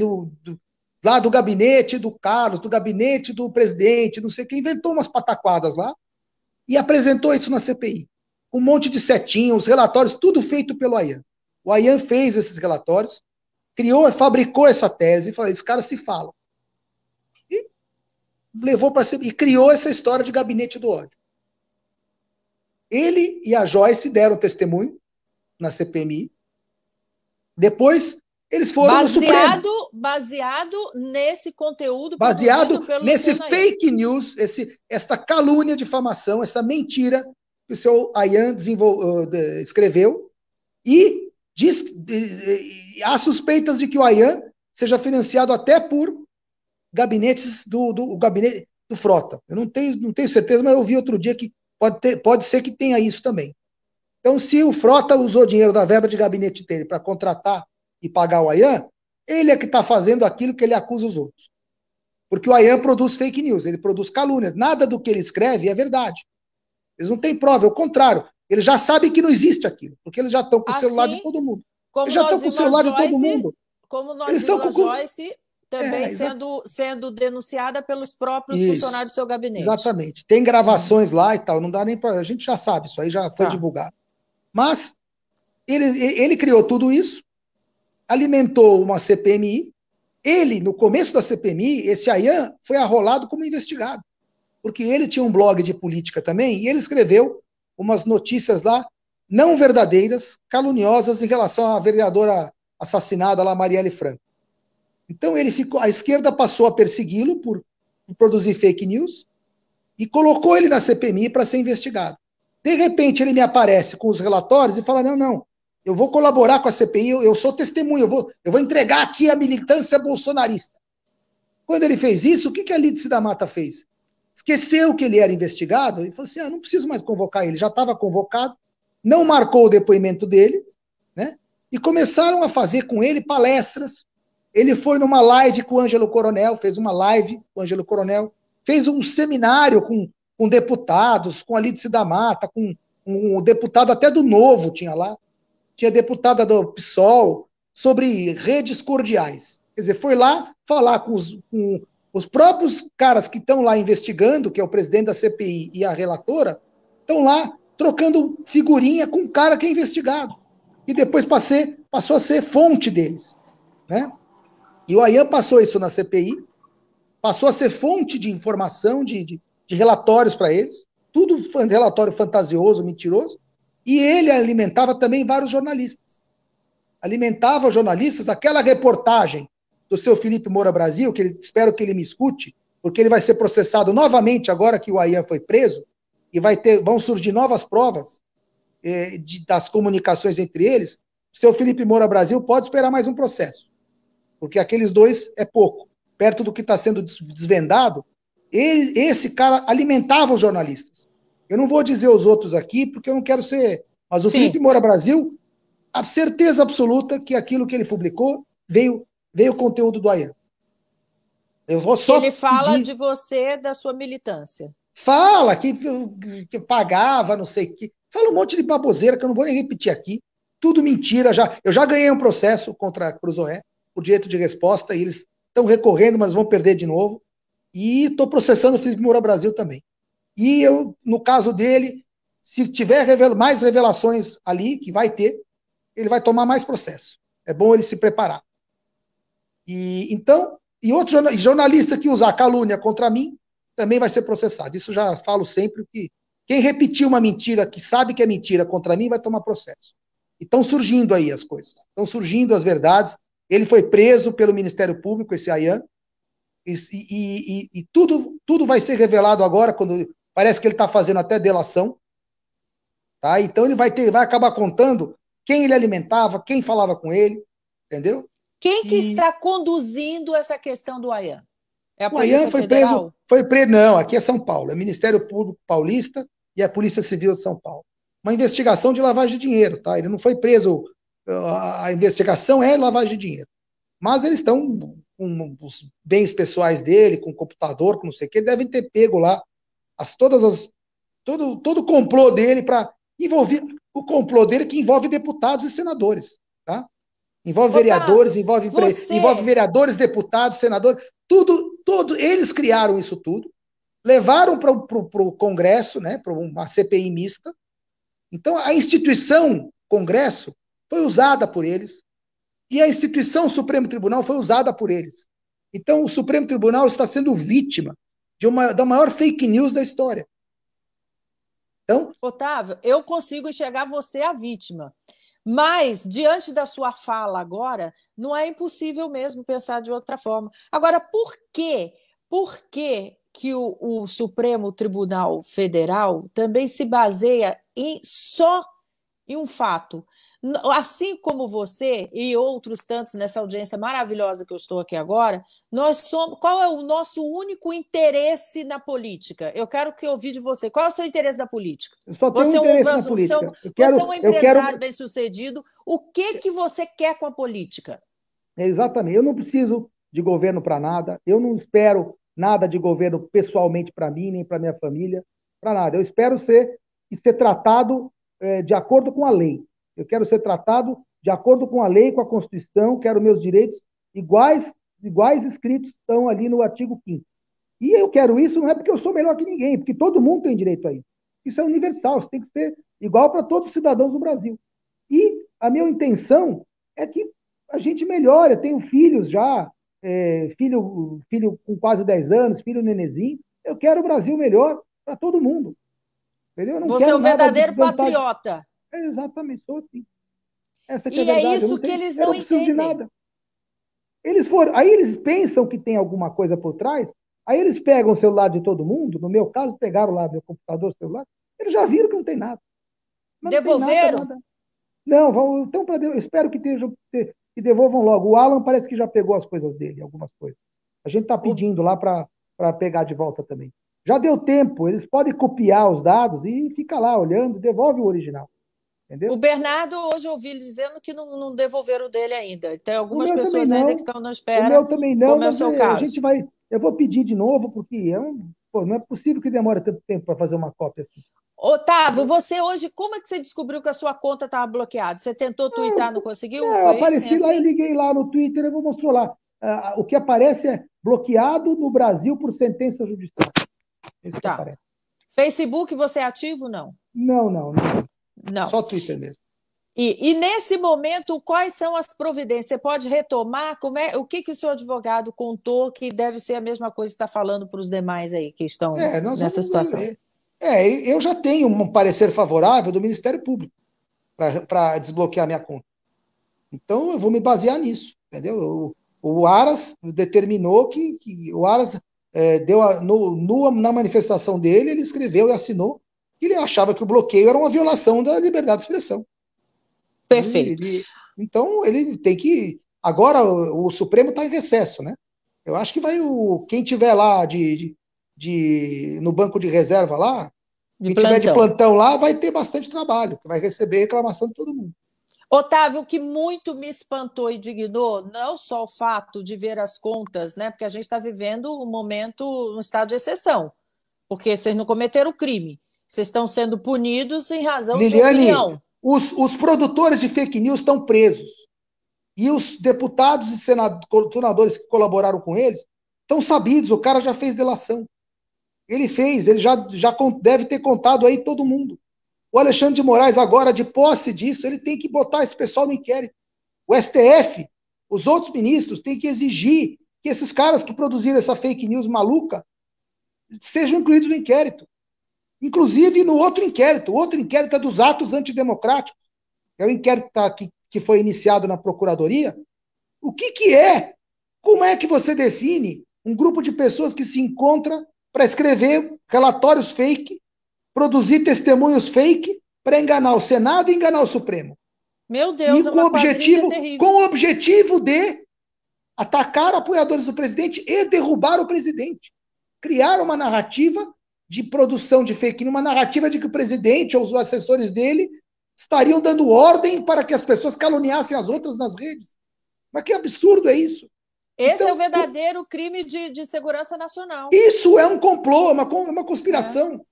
lá do gabinete do Carlos, do gabinete do presidente, não sei quem, inventou umas pataquadas lá, e apresentou isso na CPI. Um monte de setinhas, relatórios, tudo feito pelo Ayan. O Ayan fez esses relatórios, criou, fabricou essa tese, e falou, esses caras se falam. E levou para e criou essa história de gabinete do ódio. Ele e a Joyce deram testemunho na CPMI. Depois, eles foram no Supremo. Baseado nesse conteúdo baseado pelo nesse Luciano fake news, esta calúnia, difamação, essa mentira que o seu Ayan escreveu, e há suspeitas de que o Ayan seja financiado até por gabinetes do gabinete do Frota. Eu não tenho certeza, mas eu vi outro dia que pode ser que tenha isso também. Então, se o Frota usou dinheiro da verba de gabinete dele para contratar e pagar o Ayan, ele é que está fazendo aquilo que ele acusa os outros. Porque o Ayan produz fake news, ele produz calúnias. Nada do que ele escreve é verdade. Eles não têm prova, é o contrário. Eles já sabem que não existe aquilo, porque eles já estão com o celular de todo mundo. Eles já estão com o celular de todo mundo. Como nós vimos a Joyce também sendo denunciada pelos próprios funcionários do seu gabinete. Exatamente. Tem gravações lá e tal, não dá nem para... A gente já sabe, isso aí já foi divulgado. Mas ele criou tudo isso, alimentou uma CPMI. Ele, no começo da CPMI, esse Ayan foi arrolado como investigado, porque ele tinha um blog de política também, e ele escreveu umas notícias lá não verdadeiras, caluniosas em relação à vereadora assassinada lá, Marielle Franco. Então a esquerda passou a persegui-lo por produzir fake news e colocou ele na CPMI para ser investigado. De repente ele me aparece com os relatórios e fala, não, eu vou colaborar com a CPI, eu sou testemunha, eu vou entregar aqui a militância bolsonarista. Quando ele fez isso, o que a Lídice da Mata fez? Esqueceu que ele era investigado e falou assim, não preciso mais convocar ele, já estava convocado, não marcou o depoimento dele, né? E começaram a fazer com ele palestras. Ele foi numa live com o Ângelo Coronel, fez uma live com o Ângelo Coronel, fez um seminário com deputados, com a Lídice da Mata, com um deputado até do Novo tinha lá, tinha deputada do PSOL, sobre redes cordiais. Quer dizer, foi lá falar com os próprios caras que estão lá investigando, que é o presidente da CPI e a relatora, estão lá trocando figurinha com o cara que é investigado. E depois passou a ser fonte deles. Né? E o Ayan passou isso na CPI, passou a ser fonte de informação, de relatórios para eles, tudo relatório fantasioso, mentiroso, e ele alimentava também vários jornalistas. Alimentava jornalistas, aquela reportagem do seu Felipe Moura Brasil, que espero que ele me escute, porque ele vai ser processado novamente agora que o Ayan foi preso, e vão surgir novas provas das comunicações entre eles. O seu Felipe Moura Brasil pode esperar mais um processo, porque aqueles dois é pouco. Perto do que está sendo desvendado, esse cara alimentava os jornalistas. Eu não vou dizer os outros aqui, porque eu não quero ser... Mas o Felipe Moura Brasil, a certeza absoluta que aquilo que ele publicou veio conteúdo do Ayan. Eu vou só ele fala de você, da sua militância. Fala que pagava, não sei o quê. Fala um monte de baboseira que eu não vou nem repetir aqui. Tudo mentira. Eu já ganhei um processo contra a Cruzoé por direito de resposta, e eles estão recorrendo, mas vão perder de novo. E estou processando o Felipe Moura Brasil também. E eu, no caso dele, se tiver mais revelações ali, que vai ter, ele vai tomar mais processo. É bom ele se preparar. E outro jornalista que usar calúnia contra mim também vai ser processado. Isso já falo sempre, que quem repetir uma mentira, que sabe que é mentira contra mim, vai tomar processo. E estão surgindo aí as coisas. Estão surgindo as verdades. Ele foi preso pelo Ministério Público, esse Ayan, e tudo vai ser revelado agora, quando parece que ele está fazendo até delação. Tá? Então ele vai acabar contando quem ele alimentava, quem falava com ele, entendeu? Quem que está conduzindo essa questão do Ayan? É a O Ayan Polícia Federal? não, aqui é São Paulo, é Ministério Público Paulista e a Polícia Civil de São Paulo. Uma investigação de lavagem de dinheiro, tá? Ele não foi preso, a investigação é lavagem de dinheiro. Mas eles estão com os bens pessoais dele, com o computador, com não sei o que, devem ter pego lá todo o complô dele para envolver o complô dele, que envolve deputados e senadores, tá? Envolve vereadores, envolve vereadores, deputados, senadores, tudo, eles criaram isso tudo, levaram para o Congresso, né, para uma CPI mista. Então, a instituição Congresso foi usada por eles, e a instituição Supremo Tribunal foi usada por eles. Então, o Supremo Tribunal está sendo vítima da maior fake news da história. Então, Otávio, eu consigo enxergar você a vítima. Mas, diante da sua fala agora, não é impossível mesmo pensar de outra forma. Agora, por quê? Por que que o Supremo Tribunal Federal também se baseia só em um fato? Assim como você e outros tantos nessa audiência maravilhosa que eu estou aqui agora, nós somos. Qual é o nosso único interesse na política? Eu quero que ouvir de você. Qual é o seu interesse na política? eu só tenho interesse na política. Você é um empresário bem-sucedido. O que você quer com a política? Exatamente. Eu não preciso de governo para nada. Eu não espero nada de governo pessoalmente para mim, nem para minha família, para nada. Eu espero ser tratado de acordo com a lei. Eu quero ser tratado de acordo com a lei, com a Constituição, quero meus direitos iguais escritos estão ali no artigo 5º. E eu quero isso não é porque eu sou melhor que ninguém, porque todo mundo tem direito a isso. Isso é universal, isso tem que ser igual para todos os cidadãos do Brasil. E a minha intenção é que a gente melhore. Eu tenho filhos já, filho com quase 10 anos, filho nenezinho. Eu quero o Brasil melhor para todo mundo. Entendeu? Eu não Você é quero um nada verdadeiro patriota. Exatamente, sou assim. Essa que é a E é verdade. isso que eles Eu não não preciso de entendem. nada. Aí eles pensam que tem alguma coisa por trás, aí eles pegam o celular de todo mundo, no meu caso, pegaram lá meu computador, celular, eles já viram que não tem nada. Mas não tem nada, Devolveram? nada. Não, então, eu espero que devolvam logo. O Alan parece que já pegou as coisas dele, algumas coisas. A gente está O, pedindo lá para pegar de volta também. Já deu tempo, eles podem copiar os dados e fica lá olhando, devolve o original. o Entendeu? Bernardo, hoje eu ouvi ele dizendo que não devolveram o dele ainda. Tem O algumas meu também pessoas ainda que não, estão na espera, como é o mas seu a gente caso. vai. Eu vou pedir de novo, porque não é possível que demore tanto tempo para fazer uma cópia assim. Otávio, você hoje, como é que você descobriu que a sua conta estava bloqueada? Você tentou twittar, não conseguiu? Eu Foi isso? apareci lá, eu Assim? liguei lá no Twitter, eu vou mostrar lá. O que aparece é bloqueado no Brasil por sentença judicial. Isso que Tá. aparece. Facebook, você é ativo? Não. Não. Não. Só Twitter mesmo. E nesse momento, quais são as providências? Você pode retomar? O que o seu advogado contou que deve ser a mesma coisa que está falando para os demais aí que estão Nós nessa vamos. situação? Eu já tenho um parecer favorável do Ministério Público para desbloquear minha conta. Então, eu vou me basear nisso, entendeu? O Aras determinou que o Aras deu na manifestação dele, ele escreveu e assinou que ele achava que o bloqueio era uma violação da liberdade de expressão. Perfeito. Então, ele tem que. Agora, o Supremo está em recesso, né? Eu acho que quem tiver lá no banco de reserva lá, De quem tiver de plantão. plantão lá, vai ter bastante trabalho, vai receber reclamação de todo mundo. Otávio, o que muito me espantou e dignou, não só o fato de ver as contas, né? Porque a gente está vivendo um momento, um estado de exceção. porque vocês não cometeram crime. Vocês estão sendo punidos em razão de Liliane, opinião. os produtores de fake news estão presos. E os deputados e senadores que colaboraram com eles estão sabidos, o cara já fez delação. Ele já deve ter contado aí todo mundo. O Alexandre de Moraes, agora, de posse disso, ele tem que botar esse pessoal no inquérito. O STF, os outros ministros, têm que exigir que esses caras que produziram essa fake news maluca sejam incluídos no inquérito. Inclusive no outro inquérito. O outro inquérito é dos atos antidemocráticos. É o inquérito que foi iniciado na Procuradoria. O que é? Como é que você define um grupo de pessoas que se encontra para escrever relatórios fake, produzir testemunhos fake, para enganar o Senado e enganar o Supremo? Meu Deus, e é uma quadrilha terrível. Com o objetivo de atacar apoiadores do presidente e derrubar o presidente. Criar uma narrativa de produção de fake news, uma narrativa de que o presidente ou os assessores dele estariam dando ordem para que as pessoas caluniassem as outras nas redes. Mas que absurdo é isso? Esse é o verdadeiro crime de segurança nacional. Isso é um complô, é uma conspiração.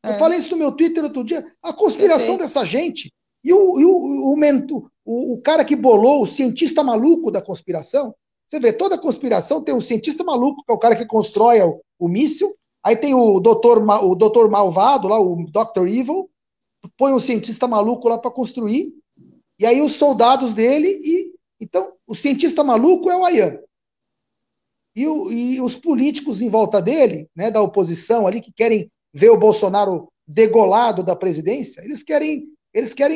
Eu falei isso no meu Twitter outro dia. A conspiração dessa gente. E o cara que bolou, o cientista maluco da conspiração, você vê, toda conspiração tem um cientista maluco, que é o cara que constrói o míssil, aí tem o doutor malvado, lá, o Dr. Evil, põe um cientista maluco lá para construir, e aí os soldados dele, então, o cientista maluco é o Ayan. E os políticos em volta dele, né, da oposição ali, que querem ver o Bolsonaro degolado da presidência, eles querem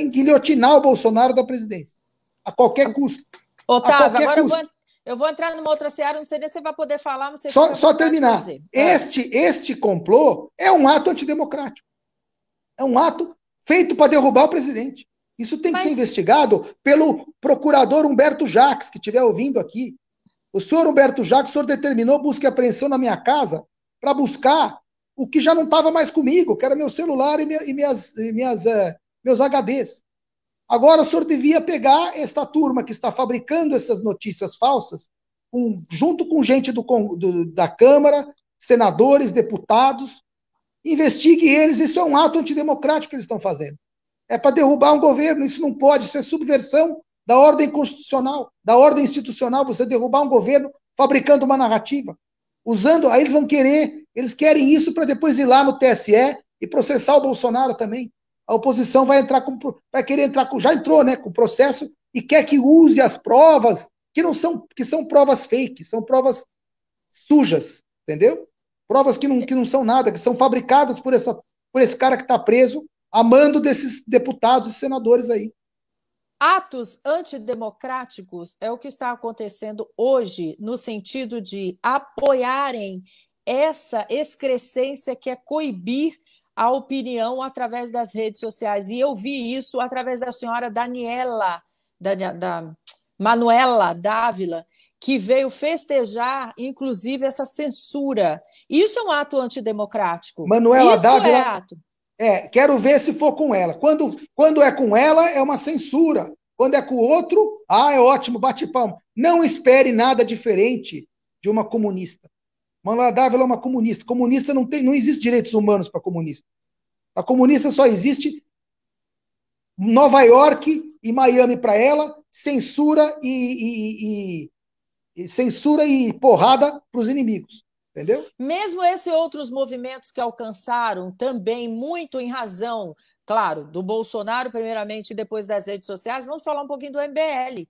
guilhotinar o Bolsonaro da presidência, a qualquer custo. Otávio, agora eu vou entrar numa outra seara, não sei nem se você vai poder falar, mas você só terminar. Este complô é um ato antidemocrático. É um ato feito para derrubar o presidente. Isso tem que ser investigado pelo procurador Humberto Jacques, que estiver ouvindo aqui. O senhor Humberto Jacques, o senhor determinou busca e apreensão na minha casa para buscar o que já não estava mais comigo, que era meu celular e meus HDs. Agora o senhor devia pegar esta turma que está fabricando essas notícias falsas, junto com gente da Câmara, senadores, deputados, investigue eles, isso é um ato antidemocrático que eles estão fazendo. É para derrubar um governo, isso não pode, isso é subversão da ordem constitucional, da ordem institucional, você derrubar um governo fabricando uma narrativa. Aí eles querem isso para depois ir lá no TSE e processar o Bolsonaro também. A oposição vai querer entrar já entrou, né, com o processo e quer que use as provas que são provas fake, são provas sujas, entendeu? Provas que não são nada, que são fabricadas por esse cara que está preso, a mando desses deputados e senadores aí. Atos antidemocráticos é o que está acontecendo hoje, no sentido de apoiarem essa excrescência que é coibir a opinião através das redes sociais. E eu vi isso através da senhora Daniela, da Manuela Dávila, que veio festejar, inclusive, essa censura. Isso é um ato antidemocrático. Manuela isso Dávila, é ato. Quero ver se for com ela. Quando é com ela, é uma censura. Quando é com o outro, é ótimo, bate palma. Não espere nada diferente de uma comunista. Manuela Dávila é uma comunista. Comunista não existe direitos humanos para comunista. A comunista só existe Nova York e Miami para ela, censura censura e porrada para os inimigos. Entendeu? Mesmo esses outros movimentos que alcançaram também muito em razão, claro, do Bolsonaro, primeiramente, e depois das redes sociais, vamos falar um pouquinho do MBL.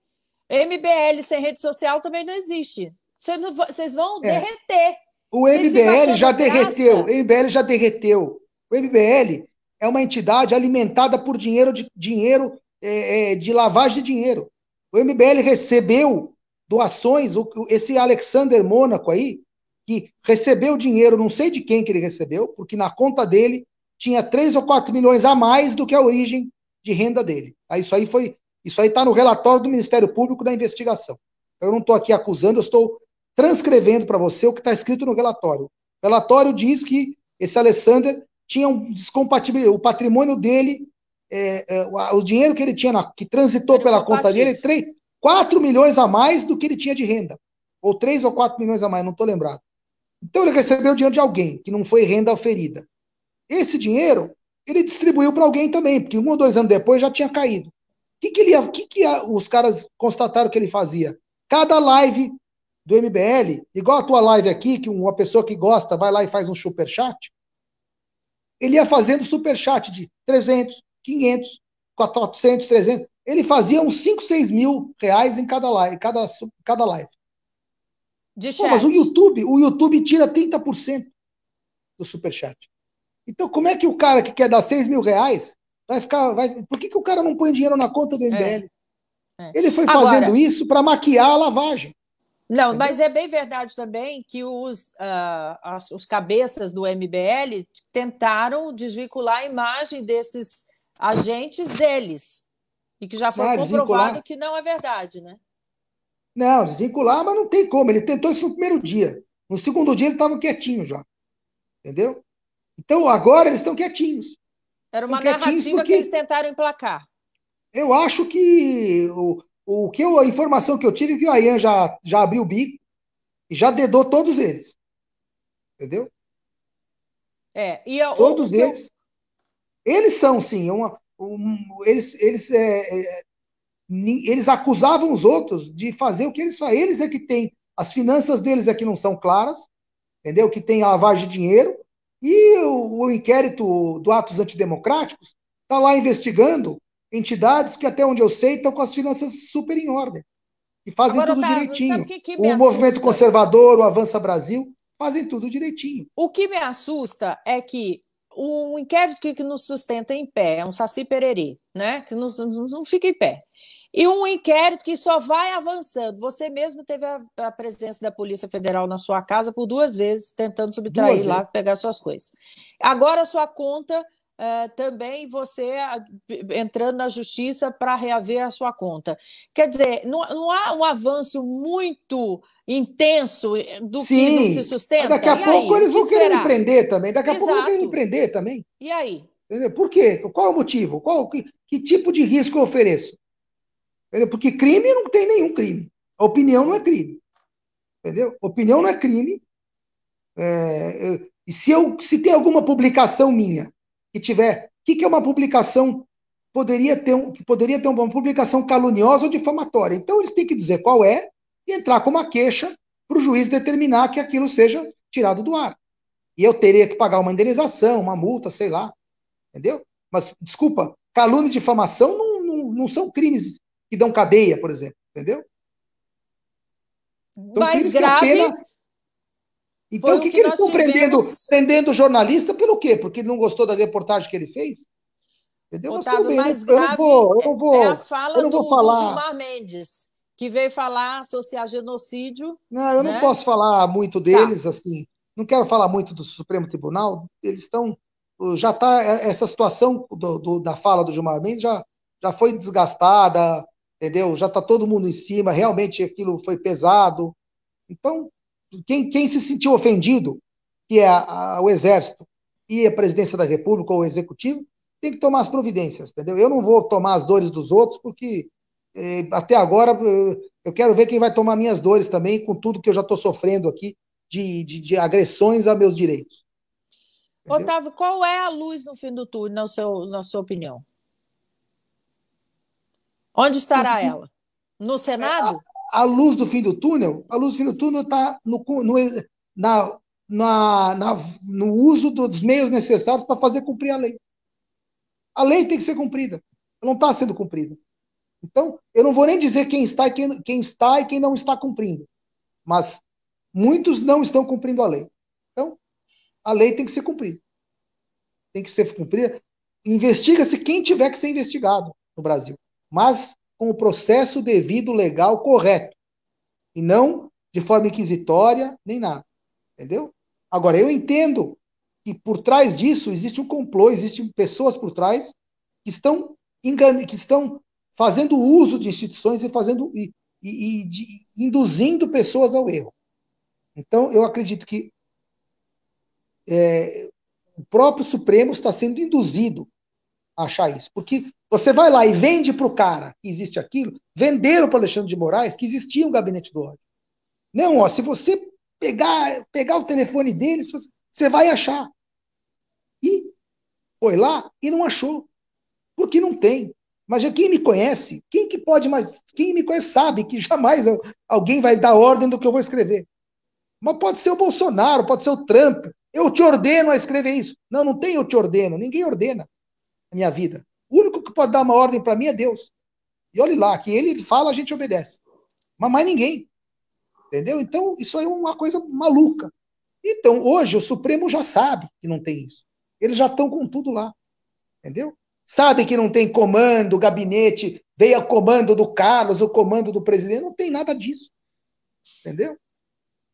MBL sem rede social também não existe. Vocês vão derreter. O MBL já derreteu. O MBL já derreteu. O MBL é uma entidade alimentada por dinheiro de lavagem de dinheiro. O MBL recebeu doações, esse Alexander Mônaco aí, que recebeu dinheiro, não sei de quem que ele recebeu, porque na conta dele tinha 3 ou 4 milhões a mais do que a origem de renda dele. Isso aí está no relatório do Ministério Público da investigação. Eu não estou aqui acusando, eu estou transcrevendo para você o que está escrito no relatório. O relatório diz que esse Alexander tinha o patrimônio dele, o dinheiro que ele tinha, que transitou pela conta dele, 4 milhões a mais do que ele tinha de renda. Ou 3 ou 4 milhões a mais, não estou lembrado. Então ele recebeu dinheiro de alguém, que não foi renda oferida. Esse dinheiro, ele distribuiu para alguém também, porque 1 ou 2 anos depois já tinha caído. Os caras constataram que ele fazia? Cada live do MBL, igual a tua live aqui, que uma pessoa que gosta vai lá e faz um superchat, ele ia fazendo superchat de 300, 500, 400, 300. Ele fazia uns 5, 6 mil reais em cada live. Cada live. De Pô, mas chat. o YouTube tira 30% do superchat. Então, como é que o cara que quer dar 6 mil reais vai ficar. Por que o cara não põe dinheiro na conta do É, MBL? é. Ele foi Agora, fazendo isso para maquiar a lavagem. não, Entendeu? mas é bem verdade também que os cabeças do MBL tentaram desvincular a imagem desses agentes deles, e que já foi Né, comprovado desvincular. que não é verdade, né? Não, desvincular, mas não tem como. Ele tentou isso no primeiro dia. No segundo dia ele estava quietinho já. Entendeu? Então agora eles estão quietinhos. Era Estão uma quietinhos narrativa que eles porque tentaram emplacar. eu acho que a informação que eu tive é que o Ayan já abriu o bico e já dedou todos eles. Entendeu? O Todos que eu. eles. Eles são, sim, eles acusavam os outros de fazer o que eles fazem. Eles é que têm, as finanças deles é que não são claras, entendeu? Que tem a lavagem de dinheiro, e o inquérito do atos antidemocráticos está lá investigando entidades que, até onde eu sei, estão com as finanças super em ordem, e fazem Agora, tudo Otávio, sabe o direitinho. que me O movimento assusta? conservador, o Avança Brasil, fazem tudo direitinho. O que me assusta é que o inquérito que nos sustenta em pé é um Saci Pererê, né? Que não fica em pé. E um inquérito que só vai avançando. Você mesmo teve a presença da Polícia Federal na sua casa por 2 vezes, tentando subtrair Duas lá, vezes. pegar suas coisas. Agora, a sua conta, também você entrando na justiça para reaver a sua conta. Quer dizer, não há um avanço muito intenso do que não se Sim, mas daqui sustenta? a E pouco aí? O eles que vão querer me esperar? prender também. Daqui a pouco vão querer me Exato. prender também. E aí? Entendeu? Por quê? Qual é o motivo? Que tipo de risco eu ofereço? Entendeu? Porque crime não tem nenhum crime. A opinião não é crime. Entendeu? Opinião não é crime. E se tem alguma publicação minha que tiver. O que é uma publicação? Que poderia ter uma publicação caluniosa ou difamatória. Então eles têm que dizer qual é e entrar com uma queixa para o juiz determinar que aquilo seja tirado do ar. E eu teria que pagar uma indenização, uma multa, sei lá. Entendeu? Mas, desculpa, calúnia e difamação não são crimes que dão cadeia, por exemplo. Entendeu? São Mais crimes que a grave pena. Então, foi o o que, que que eles nós estão prendendo? tivemos, Prendendo o jornalista pelo quê? Porque não gostou da reportagem que ele fez? Entendeu? Mas tudo Otávio, bem, mais eu não grave vou, eu não é a vou, eu fala não vou do falar. Gilmar Mendes, que veio falar, associar genocídio, Não, eu não né? posso falar muito Tá. deles, assim. Não quero falar muito do Supremo Tribunal. Eles estão. Já está. Essa situação da fala do Gilmar Mendes já foi desgastada, entendeu? Já está todo mundo em cima. Realmente aquilo foi pesado. Então, quem se sentiu ofendido, que é o Exército e a Presidência da República ou o Executivo, tem que tomar as providências, entendeu? Eu não vou tomar as dores dos outros, porque até agora eu quero ver quem vai tomar minhas dores também, com tudo que eu já estou sofrendo aqui de agressões a meus direitos, entendeu? Otávio, qual é a luz no fim do túnel, na sua opinião? Onde estará ela? No Senado? A luz do fim do túnel, a luz do fim do túnel está na, no uso dos meios necessários para fazer cumprir a lei. A lei tem que ser cumprida. Não está sendo cumprida. Então, eu não vou nem dizer quem está e quem não está cumprindo. Mas muitos não estão cumprindo a lei. Então, a lei tem que ser cumprida. Tem que ser cumprida. Investiga-se quem tiver que ser investigado no Brasil. Mas com o processo devido, legal, correto. E não de forma inquisitória, nem nada. Entendeu? Agora, eu entendo que por trás disso existe um complô, existem pessoas por trás que estão fazendo uso de instituições induzindo pessoas ao erro. Então, eu acredito que o próprio Supremo está sendo induzido a achar isso. Porque você vai lá e vende para o cara que existe aquilo, venderam para Alexandre de Moraes que existia um gabinete do ódio. Não, ó, se você pegar o telefone deles, você vai achar. E foi lá e não achou, porque não tem. Mas quem me conhece, quem que pode mais, quem me conhece sabe que jamais alguém vai dar ordem do que eu vou escrever. Mas pode ser o Bolsonaro, pode ser o Trump. Eu te ordeno a escrever isso. Não, não tem eu te ordeno, ninguém ordena a minha vida. O único que pode dar uma ordem para mim é Deus. E olhe lá, que ele fala, a gente obedece. Mas mais ninguém. Entendeu? Então, isso aí é uma coisa maluca. Então, hoje, o Supremo já sabe que não tem isso. Eles já estão com tudo lá. Entendeu? Sabe que não tem comando, gabinete, veio a comando do Carlos, o comando do presidente, não tem nada disso. Entendeu?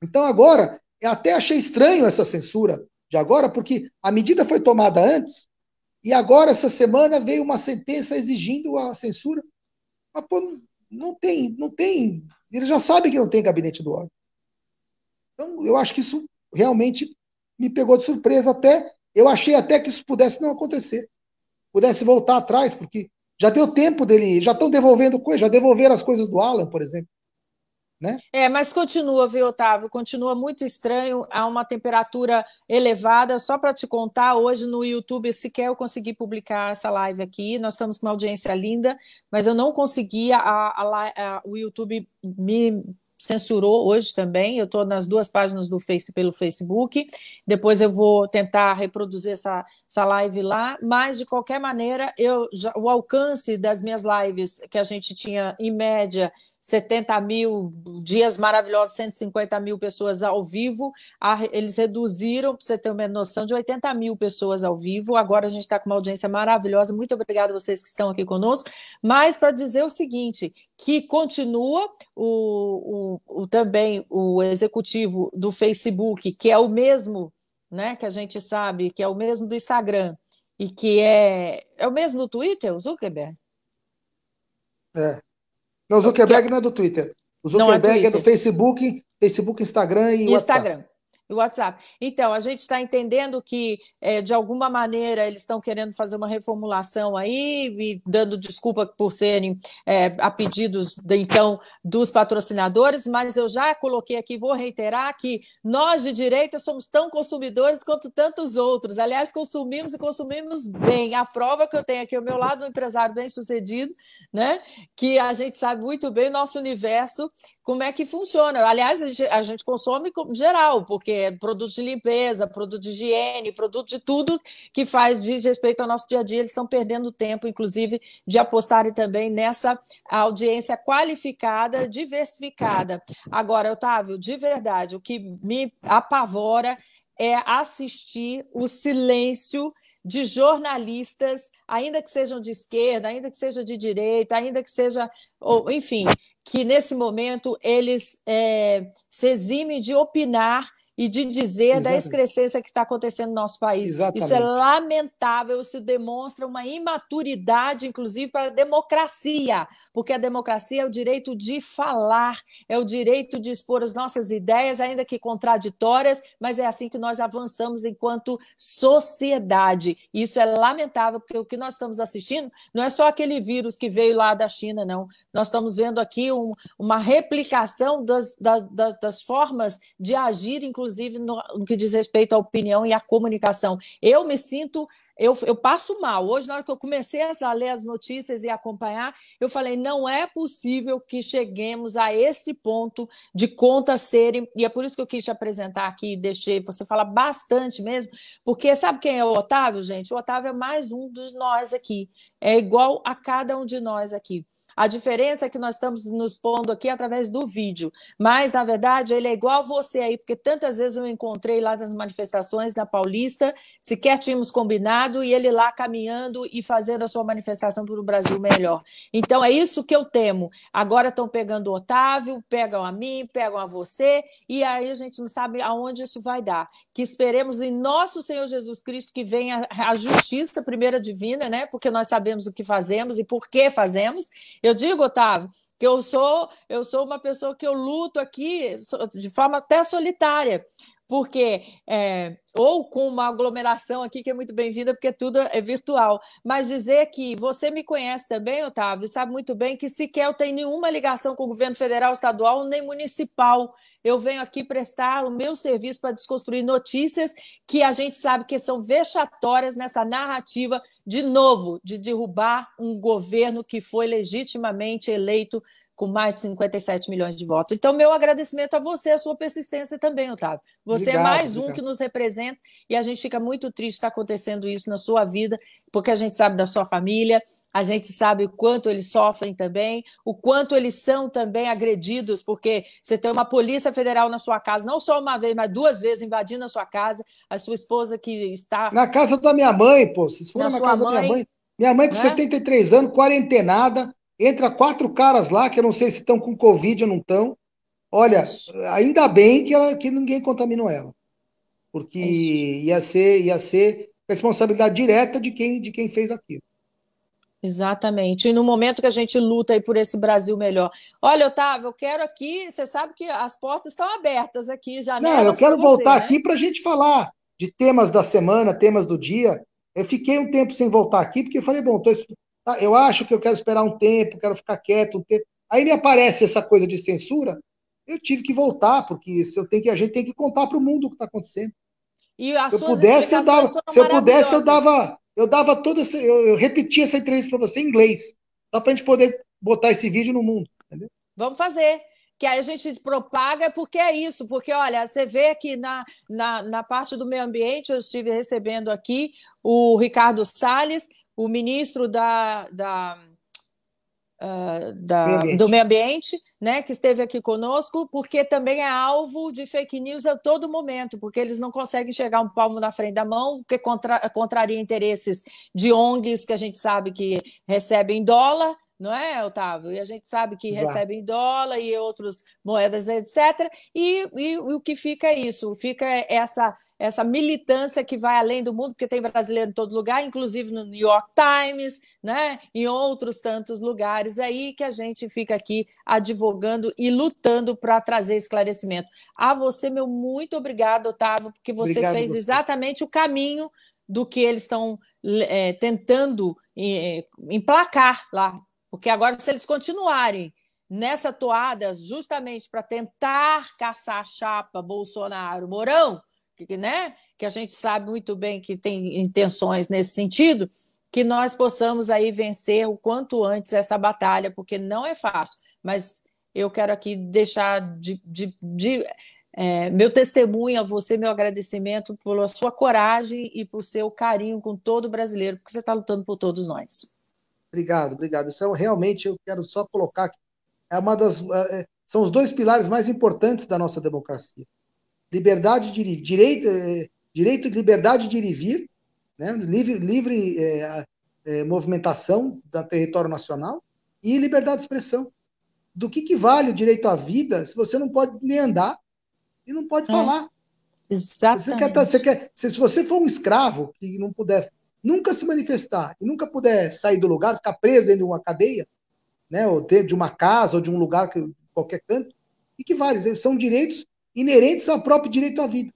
Então, agora, eu até achei estranho essa censura de agora, porque a medida foi tomada antes, e agora, essa semana, veio uma sentença exigindo a censura. Mas, pô, não tem. Eles já sabem que não tem gabinete do ódio. Então, eu acho que isso realmente me pegou de surpresa até. Eu achei até que isso pudesse não acontecer. Pudesse voltar atrás, porque já deu tempo dele, já estão devolvendo coisas, já devolveram as coisas do Alan, por exemplo. Né? Mas continua, viu, Otávio? Continua muito estranho, há uma temperatura elevada. Só para te contar, hoje no YouTube sequer eu consegui publicar essa live aqui. Nós estamos com uma audiência linda, mas eu não conseguia, o YouTube me censurou hoje também. Eu estou nas duas páginas do pelo Facebook. Depois eu vou tentar reproduzir essa live lá. Mas, de qualquer maneira, o alcance das minhas lives, que a gente tinha, em média, 70 mil, dias maravilhosos, 150 mil pessoas ao vivo, eles reduziram, para você ter uma noção, de 80 mil pessoas ao vivo. Agora a gente está com uma audiência maravilhosa. Muito obrigada a vocês que estão aqui conosco. Mas para dizer o seguinte, que continua também o executivo do Facebook, que é o mesmo, né, que a gente sabe, que é o mesmo do Instagram, e que é o mesmo do Twitter, o Zuckerberg? É. Não, o Zuckerberg não é do Twitter. O Zuckerberg é do Facebook, Instagram e WhatsApp. Instagram. E WhatsApp. Então, a gente está entendendo que, de alguma maneira, eles estão querendo fazer uma reformulação aí, e dando desculpa por serem a pedidos, então, dos patrocinadores, mas eu já coloquei aqui, vou reiterar, que nós de direita somos tão consumidores quanto tantos outros. Aliás, consumimos e consumimos bem. A prova que eu tenho aqui ao meu lado, um empresário bem-sucedido, né? Que a gente sabe muito bem o nosso universo, como é que funciona. Aliás, a gente consome em geral, porque é produto de limpeza, produto de higiene, produto de tudo que diz respeito ao nosso dia a dia. Eles estão perdendo tempo, inclusive, de apostarem também nessa audiência qualificada, diversificada. Agora, Otávio, de verdade, o que me apavora é assistir o silêncio de jornalistas, ainda que sejam de esquerda, ainda que seja de direita, ainda que seja, enfim, que nesse momento eles se eximem de opinar e de dizer Exatamente. Da excrescência que está acontecendo no nosso país. Exatamente. Isso é lamentável, isso demonstra uma imaturidade, inclusive, para a democracia, porque a democracia é o direito de falar, é o direito de expor as nossas ideias, ainda que contraditórias, mas é assim que nós avançamos enquanto sociedade. E isso é lamentável, porque o que nós estamos assistindo não é só aquele vírus que veio lá da China, não. Nós estamos vendo aqui uma replicação das formas de agir, inclusive no que diz respeito à opinião e à comunicação. Eu me sinto... Eu passo mal. Hoje, na hora que eu comecei a ler as notícias e acompanhar, eu falei, não é possível que cheguemos a esse ponto de contas serem... E é por isso que eu quis te apresentar aqui, deixei você falar bastante mesmo, porque sabe quem é o Otávio, gente? O Otávio é mais um de nós aqui. É igual a cada um de nós aqui. A diferença é que nós estamos nos pondo aqui através do vídeo, mas, na verdade, ele é igual a você aí, porque tantas vezes eu encontrei lá nas manifestações da Paulista, sequer tínhamos combinado, e ele lá caminhando e fazendo a sua manifestação para o Brasil melhor. Então, é isso que eu temo. Agora estão pegando o Otávio, pegam a mim, pegam a você, e aí a gente não sabe aonde isso vai dar. Que esperemos em nosso Senhor Jesus Cristo que venha a justiça primeira divina, né? Porque nós sabemos o que fazemos e por que fazemos. Eu digo, Otávio, que eu sou uma pessoa que eu luto aqui de forma até solitária, porque ou com uma aglomeração aqui que é muito bem-vinda, porque tudo é virtual. Mas dizer que você me conhece também, Otávio, sabe muito bem que sequer eu tenho nenhuma ligação com o governo federal, estadual nem municipal. Eu venho aqui prestar o meu serviço para desconstruir notícias que a gente sabe que são vexatórias nessa narrativa, de novo, de derrubar um governo que foi legitimamente eleito com mais de 57 milhões de votos. Então, meu agradecimento a você, a sua persistência também, Otávio. Você é Obrigado, mais um que obrigado. nos representa e a gente fica muito triste de estar acontecendo isso na sua vida, porque a gente sabe da sua família, a gente sabe o quanto eles sofrem também, o quanto eles são também agredidos, porque você tem uma polícia federal na sua casa, não só uma vez, mas duas vezes invadindo a sua casa, a sua esposa que está Na casa da minha mãe, pô, vocês na foram na sua casa da minha mãe, mãe. Minha mãe com né? 73 anos, quarentenada, entra 4 caras lá, que eu não sei se estão com Covid ou não estão. Olha, Isso, ainda bem que ninguém contaminou ela, porque isso. ia ser responsabilidade direta de quem fez aquilo. Exatamente. E no momento que a gente luta aí por esse Brasil melhor. Olha, Otávio, eu quero aqui, você sabe que as portas estão abertas aqui, Não, eu janelas para quero você, voltar né? aqui para a gente falar de temas da semana, temas do dia. Eu fiquei um tempo sem voltar aqui, porque eu falei, bom, eu acho que eu quero esperar um tempo, quero ficar quieto um tempo. Aí me aparece essa coisa de censura, eu tive que voltar, porque a gente tem que contar para o mundo o que está acontecendo. E as Se eu suas pudesse, eu explicações dava. foram Se eu pudesse, eu maravilhosas. dava, eu dava toda essa, eu repetia essa entrevista para você em inglês, só para a gente poder botar esse vídeo no mundo, entendeu? Vamos fazer. Que aí a gente propaga, porque é isso, porque olha, você vê que na parte do meio ambiente, eu estive recebendo aqui o Ricardo Salles, o ministro Meio do ambiente. meio ambiente, né, que esteve aqui conosco, porque também é alvo de fake news a todo momento, porque eles não conseguem chegar um palmo na frente da mão, porque contraria interesses de ONGs que a gente sabe que recebem dólar, não é, Otávio? E a gente sabe que Exato. recebem dólar e outras moedas, etc. E o que fica é isso, fica essa militância que vai além do mundo, porque tem brasileiro em todo lugar, inclusive no New York Times, né? Em outros tantos lugares aí que a gente fica aqui advogando e lutando para trazer esclarecimento. A você, meu muito obrigado, Otávio, porque você Obrigado a fez você. exatamente o caminho do que eles estão tentando emplacar lá. Porque agora, se eles continuarem nessa toada, justamente para tentar caçar a chapa Bolsonaro-Mourão, né? Que a gente sabe muito bem que tem intenções nesse sentido, que nós possamos aí vencer o quanto antes essa batalha, porque não é fácil, mas eu quero aqui deixar meu testemunho a você, meu agradecimento pela sua coragem e por seu carinho com todo brasileiro, porque você está lutando por todos nós. Obrigado, obrigado. Isso realmente eu quero só colocar que é uma das são os dois pilares mais importantes da nossa democracia. Liberdade de direito de liberdade de ir e vir, né? Livre movimentação do território nacional e liberdade de expressão. Do que vale o direito à vida se você não pode nem andar e não pode É, falar? exatamente. Se você for um escravo que não puder nunca se manifestar e nunca puder sair do lugar, ficar preso dentro de uma cadeia, né, ou dentro de uma casa ou de um lugar, qualquer canto, e que vale? São direitos inerentes ao próprio direito à vida.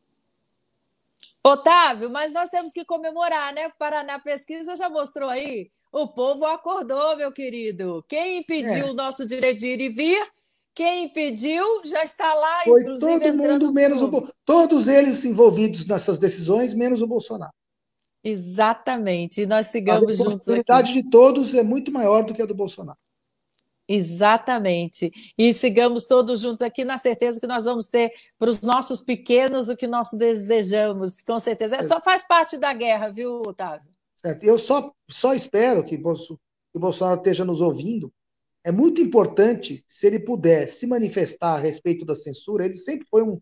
Otávio, mas nós temos que comemorar, né? O Paraná Pesquisa já mostrou aí. O povo acordou, meu querido. Quem impediu É, o nosso direito de ir e vir, quem impediu já está lá, foi inclusive todo mundo, entrando menos pro. todos eles envolvidos nessas decisões, menos o Bolsonaro. Exatamente. E nós A sigamos juntos aqui. responsabilidade de todos é muito maior do que a do Bolsonaro. Exatamente. E sigamos todos juntos aqui na certeza que nós vamos ter para os nossos pequenos o que nós desejamos, com certeza. É só faz parte da guerra, viu, Otávio? Certo? Eu só espero que o Bolsonaro esteja nos ouvindo. É muito importante, se ele puder se manifestar a respeito da censura, ele sempre foi um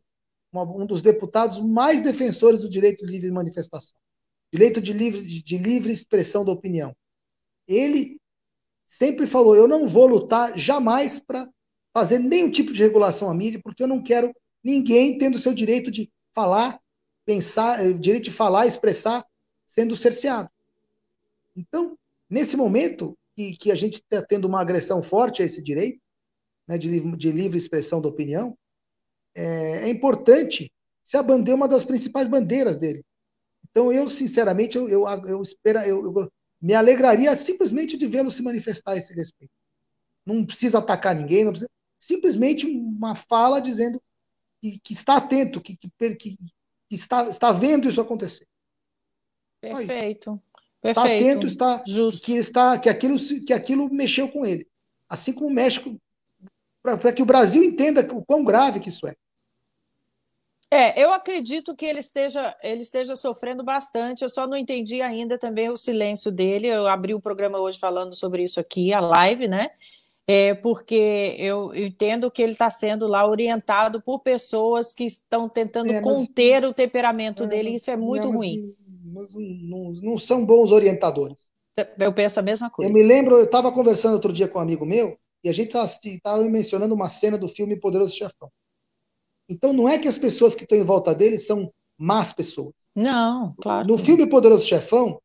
dos deputados mais defensores do direito de livre manifestação, direito de livre expressão da opinião. Ele sempre falou: eu não vou lutar jamais para fazer nenhum tipo de regulação à mídia, porque eu não quero ninguém tendo o seu direito de falar, pensar, direito de falar, expressar, sendo cerceado. Então, nesse momento que a gente está tendo uma agressão forte a esse direito, né, de livre expressão da opinião, é importante se a bandeira é uma das principais bandeiras dele. Então, eu, sinceramente, eu me alegraria simplesmente de vê-lo se manifestar a esse respeito. Não precisa atacar ninguém, não precisa, simplesmente uma fala dizendo que está atento, que está vendo isso acontecer. Perfeito, Está atento, perfeito, justo. que aquilo mexeu com ele. Assim como o México, para que o Brasil entenda o quão grave que isso é. Eu acredito que ele esteja sofrendo bastante. Eu só não entendi ainda também o silêncio dele. Eu abri o programa hoje falando sobre isso aqui, a live, né? Porque eu entendo que ele está sendo lá orientado por pessoas que estão tentando conter o temperamento dele, e isso é muito ruim. Mas não são bons orientadores. Eu penso a mesma Eu coisa. me lembro, eu estava conversando outro dia com um amigo meu, e a gente estava mencionando uma cena do filme Poderoso Chefão. Então não é que as pessoas que estão em volta dele são más pessoas. Não, claro. No filme Poderoso Chefão,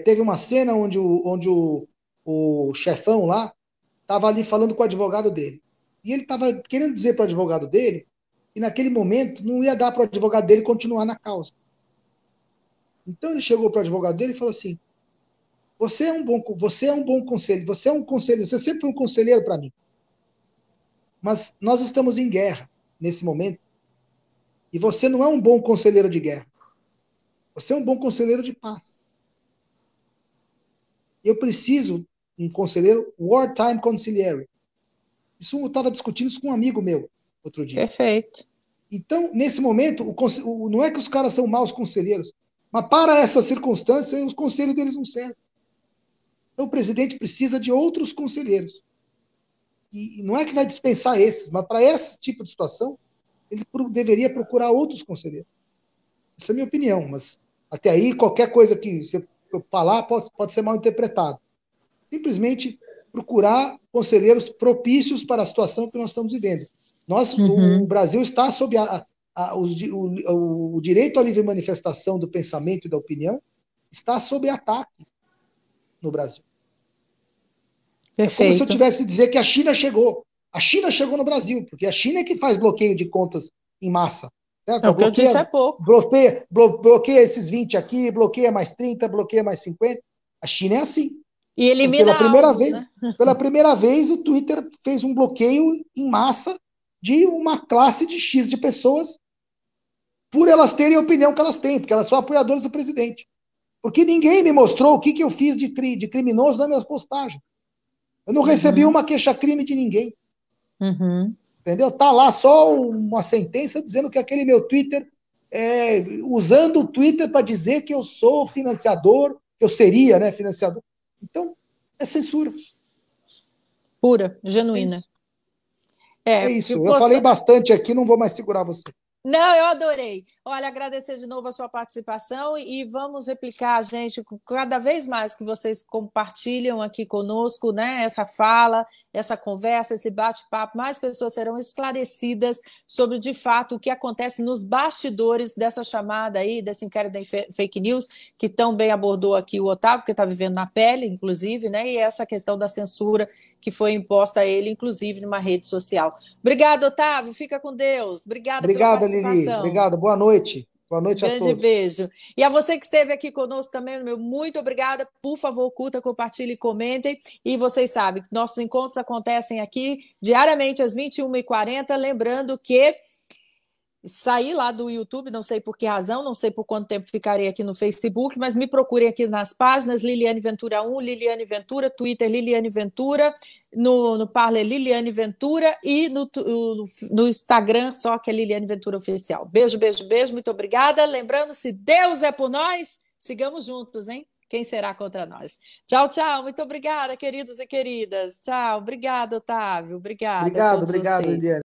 teve uma cena onde o chefão lá estava ali falando com o advogado dele. E ele estava querendo dizer para o advogado dele que naquele momento não ia dar para o advogado dele continuar na causa. Então ele chegou para o advogado dele e falou assim: você é um bom conselho, você é um conselheiro, você sempre foi um conselheiro para mim. Mas nós estamos em guerra nesse momento e você não é um bom conselheiro de guerra. Você é um bom conselheiro de paz. Eu preciso um conselheiro wartime conciliary. Isso eu estava discutindo isso com um amigo meu outro dia. Perfeito. Então, nesse momento, não é que os caras são maus conselheiros, mas para essa circunstância, os conselhos deles não servem. Então, o presidente precisa de outros conselheiros. E não é que vai dispensar esses, mas para esse tipo de situação, ele deveria procurar outros conselheiros. Essa é a minha opinião, mas até aí, qualquer coisa que você falar pode ser mal interpretado. Simplesmente procurar conselheiros propícios para a situação que nós estamos vivendo. O Brasil está sob o direito à livre manifestação do pensamento e da opinião está sob ataque no Brasil. Perfeito. É como se eu tivesse dizer que a China chegou. A China chegou no Brasil, porque a China é que faz bloqueio de contas em massa. Certo? É o que eu disse há pouco. Bloqueia esses 20 aqui, bloqueia mais 30, bloqueia mais 50. A China é assim. E elimina alvos, né? Pela primeira vez, o Twitter fez um bloqueio em massa de uma classe de X de pessoas por elas terem a opinião que elas têm, porque elas são apoiadoras do presidente. Porque ninguém me mostrou o que eu fiz de criminoso nas minhas postagens. Eu não recebi uma queixa-crime de ninguém. Entendeu? Tá lá só uma sentença dizendo que aquele meu Twitter, usando o Twitter para dizer que eu sou financiador, que eu seria, né, financiador. Então, é censura. Pura, genuína. É isso. Eu falei bastante aqui, não vou mais segurar você. Não, eu adorei. Olha, agradecer de novo a sua participação e vamos replicar, gente, cada vez mais que vocês compartilham aqui conosco, né, essa fala, essa conversa, esse bate-papo, mais pessoas serão esclarecidas sobre, de fato, o que acontece nos bastidores dessa chamada aí, desse inquérito de fake news, que tão bem abordou aqui o Otávio, que está vivendo na pele, inclusive, né, e essa questão da censura que foi imposta a ele, inclusive, numa rede social. Obrigado, Otávio. Fica com Deus. Obrigada pela participação. Lili. Obrigado. Boa noite. Boa noite a todos. Grande beijo. E a você que esteve aqui conosco também, meu muito obrigada. Por favor, curta, compartilhe e comentem. E vocês sabem que nossos encontros acontecem aqui diariamente às 21h40. Lembrando que saí lá do YouTube, não sei por que razão, não sei por quanto tempo ficarei aqui no Facebook, mas me procurem aqui nas páginas Liliane Ventura 1, Liliane Ventura, Twitter Liliane Ventura, no Parler Liliane Ventura e no Instagram só que é Liliane Ventura Oficial. Beijo, beijo, beijo, muito obrigada. Lembrando, se Deus é por nós, sigamos juntos, hein? Quem será contra nós? Tchau, tchau. Muito obrigada, queridos e queridas. Tchau. Obrigada, Otávio. Obrigada a todos vocês. Liliane.